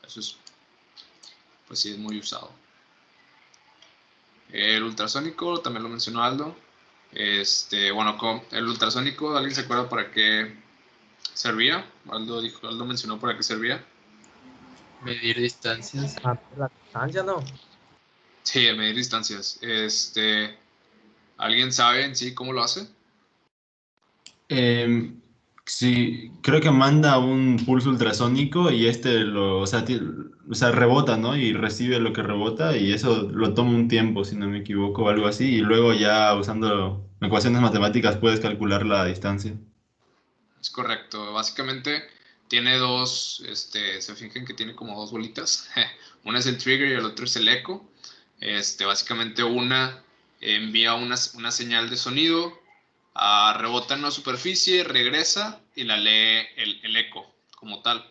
Eso es, pues sí, es muy usado. El ultrasónico también lo mencionó Aldo. Bueno, el ultrasónico, ¿alguien se acuerda para qué servía? Aldo mencionó para qué servía. Medir distancias. La distancia, ¿no? Sí, el medir distancias. ¿Alguien sabe en sí cómo lo hace? Sí, creo que manda un pulso ultrasónico y o sea, rebota, ¿no? Y recibe lo que rebota y eso lo toma un tiempo, si no me equivoco, o algo así. Y luego ya usando ecuaciones matemáticas puedes calcular la distancia. Es correcto. Básicamente, tiene dos, se fijan que tiene como dos bolitas. Una es el trigger y el otro es el eco. Básicamente una envía una señal de sonido, rebota en una superficie, regresa y la lee el eco como tal.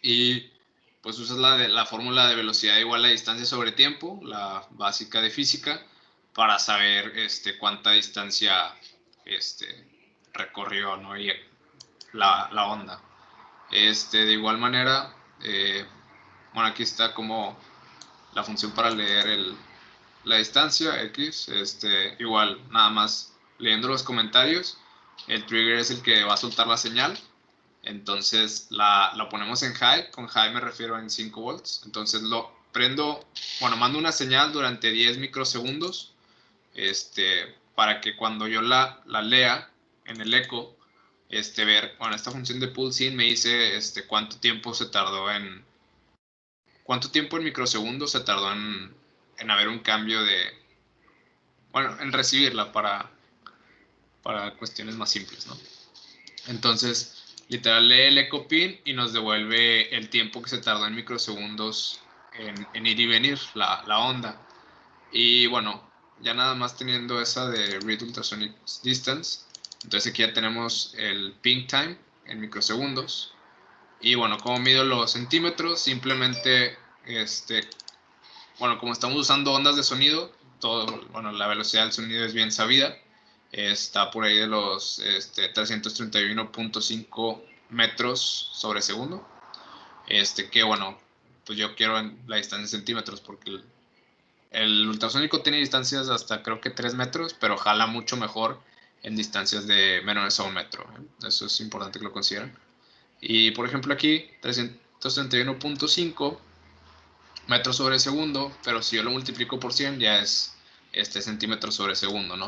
Y pues usas la fórmula de velocidad igual a distancia sobre tiempo, la básica de física, para saber cuánta distancia recorrió, ¿no? Y la onda. De igual manera, bueno, aquí está como la función para leer la distancia, X, igual, nada más leyendo los comentarios, el trigger es el que va a soltar la señal, entonces la ponemos en high, con high me refiero en 5 volts, entonces lo prendo, bueno, mando una señal durante 10 microsegundos, para que cuando yo la lea en el eco, ver, bueno, esta función de pulse in me dice cuánto tiempo en microsegundos se tardó en haber un cambio bueno, en recibirla para cuestiones más simples, ¿no? Entonces, literal lee el eco pin y nos devuelve el tiempo que se tardó en microsegundos en ir y venir la onda. Y bueno, ya nada más teniendo esa de Read Ultrasonic Distance, entonces aquí ya tenemos el ping time en microsegundos. Y bueno, como mido los centímetros, simplemente, bueno, como estamos usando ondas de sonido, bueno, la velocidad del sonido es bien sabida, está por ahí de los 331.5 metros sobre segundo, que bueno, pues yo quiero la distancia en centímetros, porque el ultrasónico tiene distancias hasta creo que 3 metros, pero jala mucho mejor en distancias de menores a 1 metro, ¿eh? Eso es importante que lo consideren. Y por ejemplo aquí, 331.5 metros sobre segundo, pero si yo lo multiplico por 100 ya es centímetros sobre segundo, ¿no?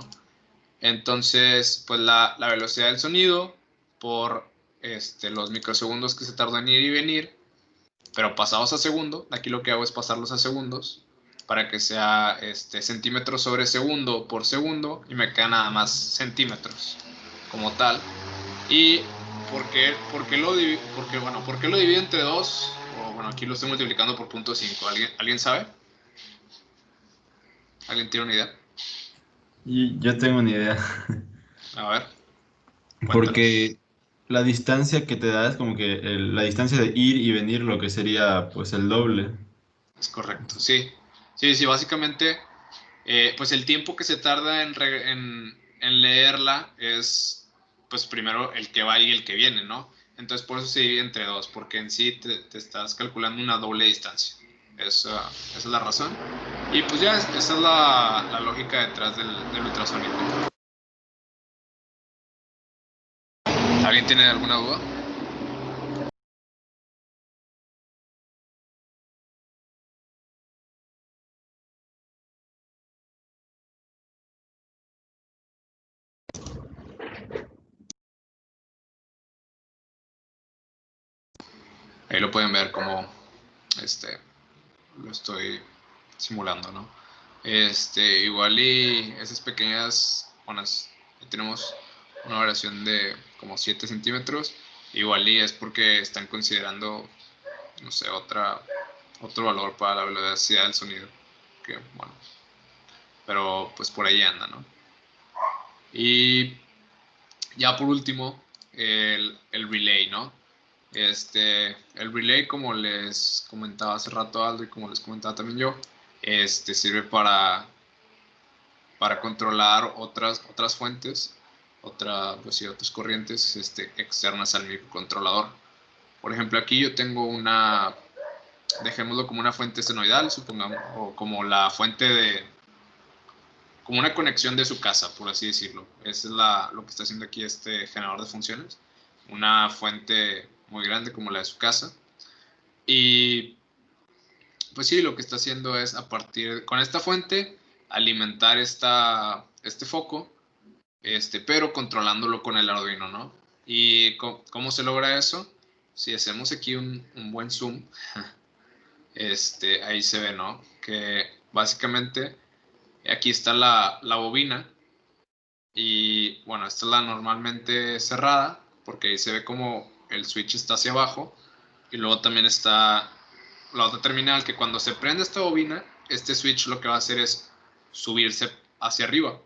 Entonces, pues la velocidad del sonido por los microsegundos que se tardó en ir y venir, pero pasados a segundo, aquí lo que hago es pasarlos a segundos para que sea centímetros sobre segundo por segundo y me queda nada más centímetros como tal. ¿Y por qué lo divido entre 2? Bueno, aquí lo estoy multiplicando por 0.5. ¿Alguien sabe? ¿Alguien tiene una idea? Y yo tengo una idea. A ver. Porque la distancia que te da es como que la distancia de ir y venir, lo que sería pues el doble. Es correcto, sí. Sí, básicamente, pues el tiempo que se tarda en leerla es, pues primero el que va y el que viene, ¿no? Entonces por eso se divide entre 2, porque en sí te estás calculando una doble distancia. Esa es la razón. Y pues ya esa es la lógica detrás del ultrasónico. ¿Alguien tiene alguna duda? Ahí lo pueden ver como lo estoy simulando, ¿no? Igual y esas pequeñas, bueno, tenemos una variación de como 7 centímetros, igual y es porque están considerando, no sé, otro valor para la velocidad del sonido, que bueno, pero pues por ahí anda, ¿no? Y ya por último, el relay, ¿no? El relay, como les comentaba hace rato Aldo y como les comentaba también yo, sirve para controlar otras fuentes, otras corrientes externas al microcontrolador. Por ejemplo, aquí yo tengo dejémoslo como una fuente senoidal, supongamos, o como la fuente como una conexión de su casa, por así decirlo. Eso es lo que está haciendo aquí este generador de funciones. Una fuente muy grande como la de su casa. Y pues sí, lo que está haciendo es con esta fuente alimentar este foco, pero controlándolo con el Arduino, ¿no? ¿Y cómo se logra eso? Si hacemos aquí un buen zoom, ahí se ve, ¿no? Que básicamente aquí está la bobina y bueno, esta es la normalmente cerrada porque ahí se ve como el switch está hacia abajo, y luego también está la otra terminal, que cuando se prende esta bobina, este switch lo que va a hacer es subirse hacia arriba.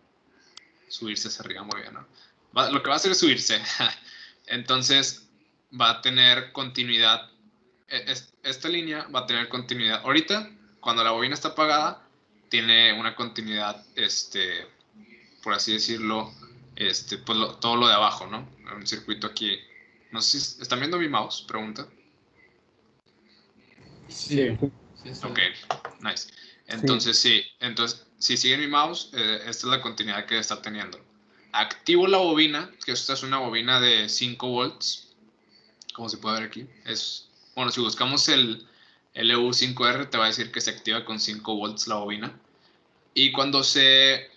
Subirse hacia arriba, muy bien, ¿no? Lo que va a hacer es subirse. Entonces va a tener continuidad. Esta línea va a tener continuidad. Ahorita, cuando la bobina está apagada, tiene una continuidad, por así decirlo, pues todo lo de abajo, ¿no? Un circuito aquí. No sé si están viendo mi mouse, pregunta. Sí. Ok, nice. Entonces sí, entonces si siguen mi mouse, esta es la continuidad que está teniendo. Activo la bobina, que esta es una bobina de 5 volts, como se puede ver aquí. Bueno, si buscamos el LU5R, te va a decir que se activa con 5 volts la bobina. Y cuando se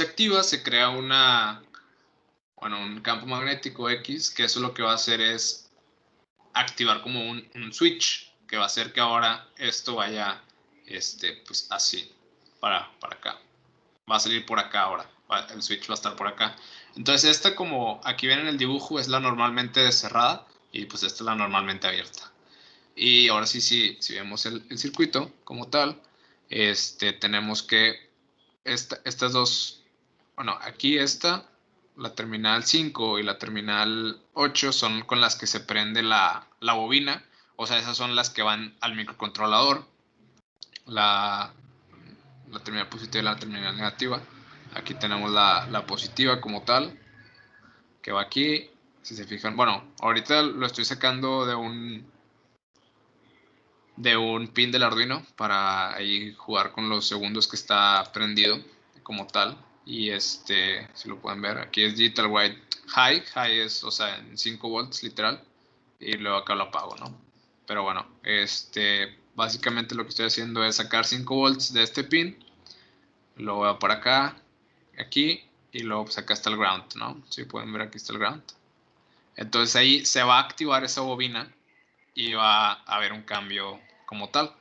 activa, se crea un campo magnético X, que eso lo que va a hacer es activar como un switch, que va a hacer que ahora esto vaya pues así, para acá. Va a salir por acá ahora, el switch va a estar por acá. Entonces esta, como aquí ven en el dibujo, es la normalmente cerrada, y pues esta es la normalmente abierta. Y ahora sí vemos el circuito como tal, tenemos que estas dos, bueno, aquí la terminal 5 y la terminal 8 son con las que se prende la bobina. O sea, esas son las que van al microcontrolador. La terminal positiva y la terminal negativa. Aquí tenemos la positiva como tal, que va aquí. Si se fijan, bueno, ahorita lo estoy sacando de un pin del Arduino para ahí jugar con los segundos que está prendido como tal. Y si lo pueden ver, aquí es Digital White High. High es, o sea, en 5 volts literal. Y luego acá lo apago, ¿no? Pero bueno, básicamente lo que estoy haciendo es sacar 5 volts de este pin. Lo voy para acá, aquí, y luego pues acá está el ground, ¿no? Si pueden ver, aquí está el ground. Entonces ahí se va a activar esa bobina y va a haber un cambio como tal.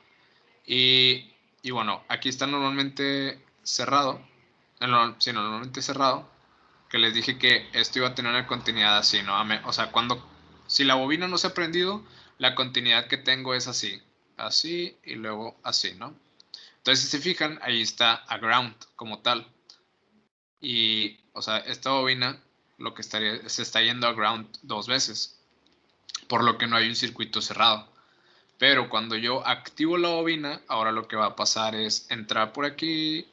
Y bueno, aquí está normalmente cerrado. Sí, normalmente cerrado. Que les dije que esto iba a tener una continuidad así, ¿no? O sea, si la bobina no se ha prendido, la continuidad que tengo es así. Así y luego así, ¿no? Entonces, si se fijan, ahí está a ground como tal. Y, o sea, esta bobina se está yendo a ground 2 veces. Por lo que no hay un circuito cerrado. Pero cuando yo activo la bobina, ahora lo que va a pasar es entrar por aquí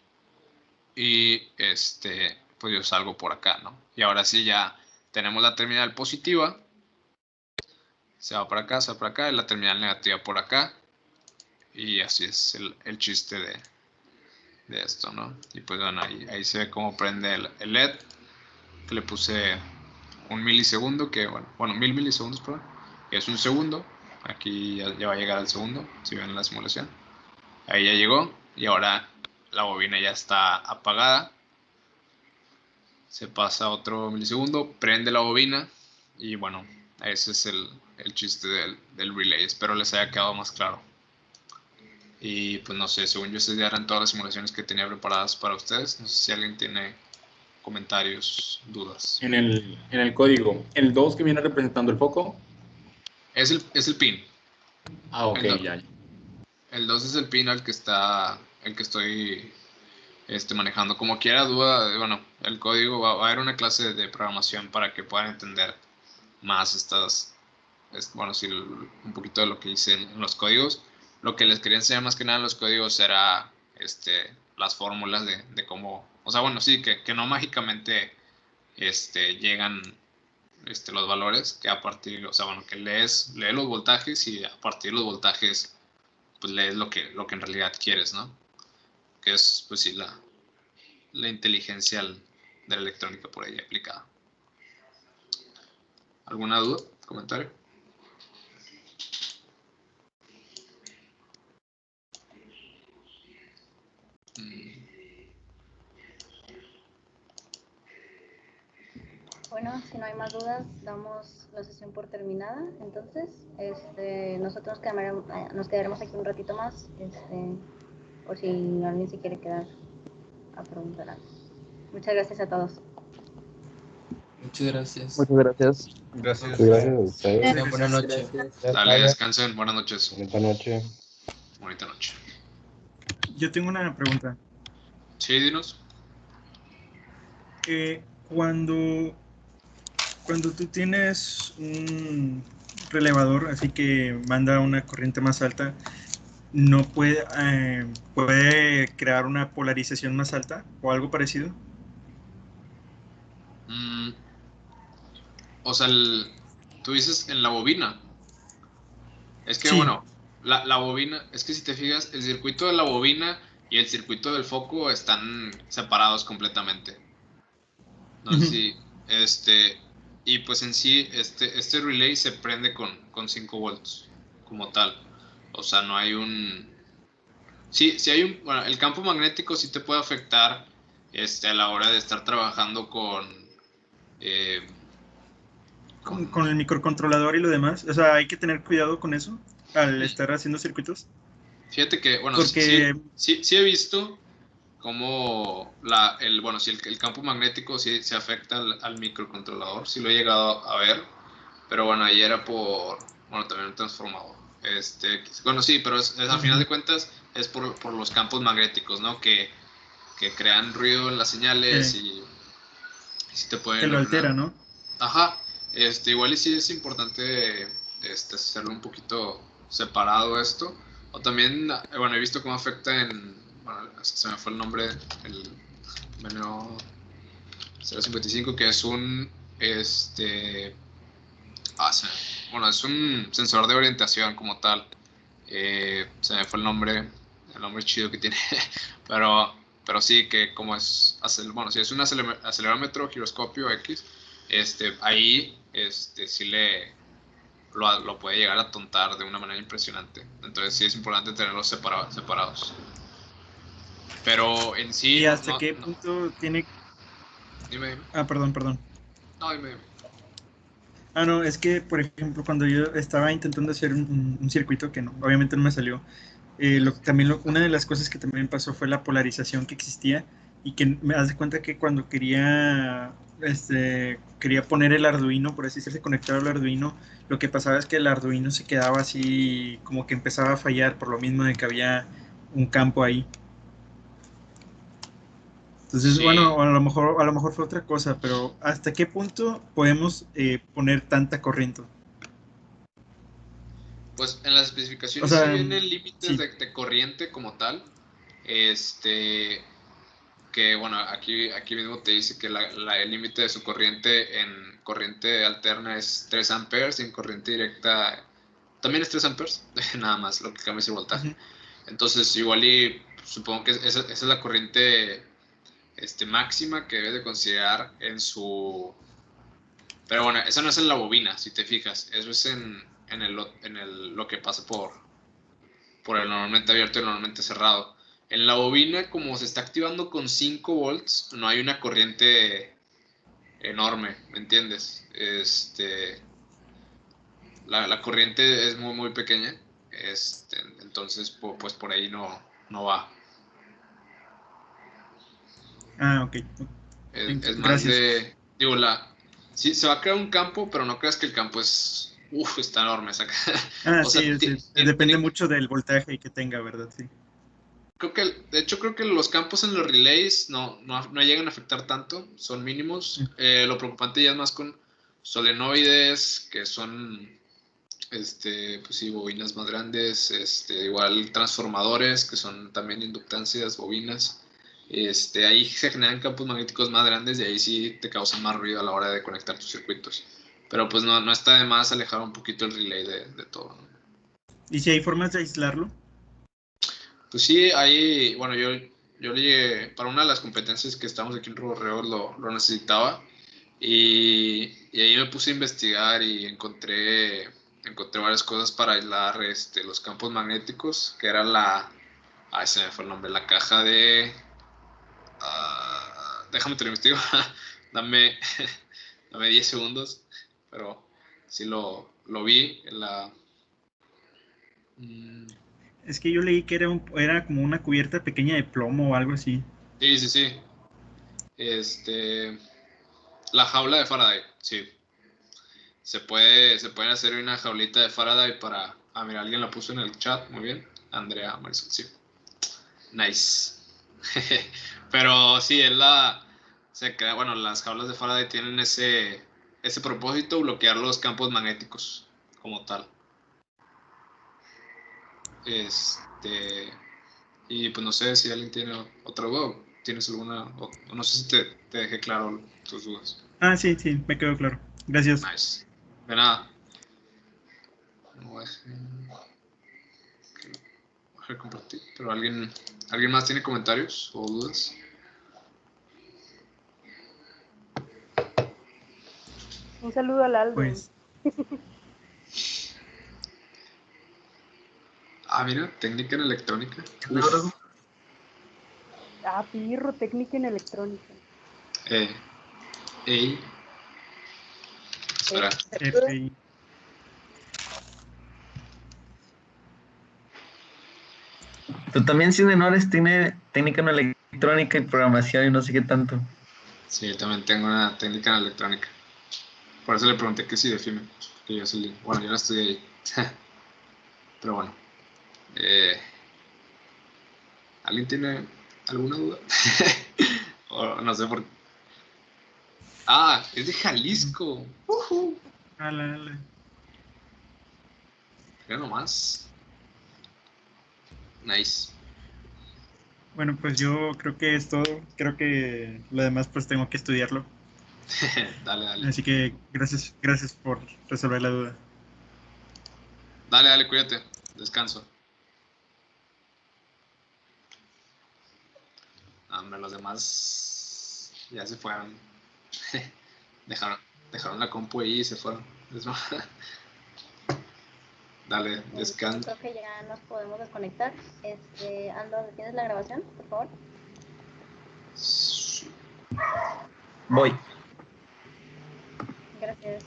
y pues yo salgo por acá, ¿no? Y ahora sí ya tenemos la terminal positiva, se va para acá, y la terminal negativa por acá. Y así es el chiste de esto, ¿no? Y pues bueno, ahí se ve cómo prende el LED, que le puse 1 milisegundo, que bueno, 1000 milisegundos, perdón, que es un segundo. Aquí ya va a llegar al segundo, si ven la simulación. Ahí ya llegó, y ahora la bobina ya está apagada. Se pasa otro milisegundo, prende la bobina, y bueno, ese es el chiste del relay. Espero les haya quedado más claro. Y pues no sé, según yo, esas ya eran todas las simulaciones que tenía preparadas para ustedes. No sé si alguien tiene comentarios, dudas. En el código, el 2 que viene representando el foco. Es el pin. Ah, ok, ya. El 2 es el pin el que estoy manejando. Como quiera duda, bueno, el código va a haber una clase de programación para que puedan entender más un poquito de lo que hice en los códigos. Lo que les quería enseñar más que nada en los códigos era las fórmulas de cómo, o sea, bueno, sí, que no mágicamente llegan los valores, que a partir, o sea, bueno, que lees los voltajes, y a partir de los voltajes pues lees lo que en realidad quieres, ¿no? Que es, pues sí, la inteligencia de la electrónica por ahí aplicada. ¿Alguna duda? ¿Comentario? Bueno, si no hay más dudas, damos la sesión por terminada. Entonces, nosotros nos quedaremos aquí un ratito más, por si alguien se quiere quedar a preguntar algo. Muchas gracias a todos. Muchas gracias. Muchas gracias. Gracias. Gracias a ustedes. Buenas noches. Dale, descansen. Buenas noches. Bonita noche. Bonita noche. Yo tengo una pregunta. Sí, dinos. Cuando tú tienes un relevador, así que manda una corriente más alta, ¿no puede crear una polarización más alta o algo parecido? O sea, tú dices en la bobina. Es que, Sí. bueno, la bobina, es que si te fijas, el circuito de la bobina y el circuito del foco están separados completamente. No sé si, y pues en sí, este relay se prende con 5 volts, como tal. O sea, no hay un... Sí hay bueno, el campo magnético sí te puede afectar, a la hora de estar trabajando con Con el microcontrolador y lo demás. O sea, hay que tener cuidado con eso al estar haciendo circuitos. Fíjate que, bueno, Porque... sí he visto cómo si el campo magnético sí se afecta al microcontrolador, sí lo he llegado a ver, pero bueno, ahí era también un transformador. Bueno, sí, pero al final de cuentas es por los campos magnéticos, ¿no? Que crean ruido en las señales y sí te pueden... Que lo altera, ¿no? Ajá, igual y sí es importante hacerlo un poquito separado esto. O también, bueno, he visto cómo afecta bueno, se me fue el nombre, el MNO 055, que es un, bueno, es un sensor de orientación como tal. Se me fue el nombre chido que tiene, pero sí que como es, bueno, si es un acelerómetro, giroscopio X, ahí sí lo puede llegar a tontar de una manera impresionante. Entonces sí es importante tenerlos separados. Pero en sí... ¿Y hasta qué punto tiene...? Dime. Ah, perdón. No, dime. No, es que, por ejemplo, cuando yo estaba intentando hacer un circuito que obviamente no me salió, una de las cosas que también pasó fue la polarización que existía y que me das cuenta que cuando quería poner el Arduino, por así decirse, conectar al Arduino, lo que pasaba es que el Arduino se quedaba así, como que empezaba a fallar por lo mismo de que había un campo ahí. Entonces, Sí. bueno, a lo mejor fue otra cosa, pero ¿hasta qué punto podemos poner tanta corriente? Pues en las especificaciones O sea, sí vienen límites sí. de corriente como tal. Que bueno, aquí mismo te dice que el límite de su corriente en corriente alterna es 3 amperes y en corriente directa también es 3 amperes, nada más, lo que cambia es el voltaje. Entonces, igual y supongo que esa es la corriente máxima que debes de considerar en su... Pero bueno, eso no es en la bobina, si te fijas, eso es lo que pasa por el normalmente abierto y el normalmente cerrado. En la bobina, como se está activando con 5 volts, no hay una corriente enorme, ¿me entiendes? La corriente es muy, muy pequeña, entonces pues por ahí no va. Ok. Es más Gracias. digo, sí, se va a crear un campo, pero no creas que el campo está enorme. Depende mucho del voltaje que tenga, ¿verdad? Sí. De hecho, creo que los campos en los relays no llegan a afectar tanto, son mínimos. Lo preocupante ya es más con solenoides, que son, pues sí, bobinas más grandes, igual transformadores, que son también inductancias, bobinas. Ahí se generan campos magnéticos más grandes y ahí sí te causan más ruido a la hora de conectar tus circuitos. Pero pues no está de más alejar un poquito el relay de todo, ¿no? ¿Y si hay formas de aislarlo? Pues sí, ahí, bueno, yo le llegué, para una de las competencias que estamos aquí en Roborreos lo necesitaba y ahí me puse a investigar y encontré varias cosas para aislar los campos magnéticos, que era se me fue el nombre, la caja de... déjame te lo investigo, dame 10 segundos, pero sí lo vi en la... Es que yo leí que era como una cubierta pequeña de plomo o algo así. Sí. La jaula de Faraday, sí. Se pueden hacer una jaulita de Faraday para... Ah, mira, alguien la puso en el chat, muy bien. Andrea Marisol, sí. Nice. Pero sí, bueno, las jaulas de Faraday tienen ese propósito, bloquear los campos magnéticos como tal. Y pues no sé si alguien tiene otra duda, tienes alguna, no sé si te dejé claro tus dudas. Sí, me quedó claro. Gracias. Nice. De nada. Voy a compartir. Pero ¿alguien más tiene comentarios o dudas? Un saludo al Aldo. Pues. Mira, técnica en electrónica. Pirro, técnica en electrónica. Espera. Pero también Sin Menores tiene técnica en electrónica y programación y no sé qué tanto. Sí, yo también tengo una técnica en electrónica. Por eso le pregunté que sí de FIME. Que yo no estudié ahí. Pero bueno. ¿Alguien tiene alguna duda? O no sé por qué. Es de Jalisco. Mira nomás. Nice. Bueno, pues yo creo que es todo. Creo que lo demás pues tengo que estudiarlo. Dale. Así que gracias por resolver la duda. Dale, cuídate. Descanso. Hombre, los demás ya se fueron. Dejaron la compu ahí y se fueron. Dale, descansa. Creo que ya nos podemos desconectar. Aldo, ¿tienes la grabación, por favor? Voy. Gracias.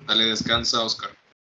Dale, descansa, Oscar.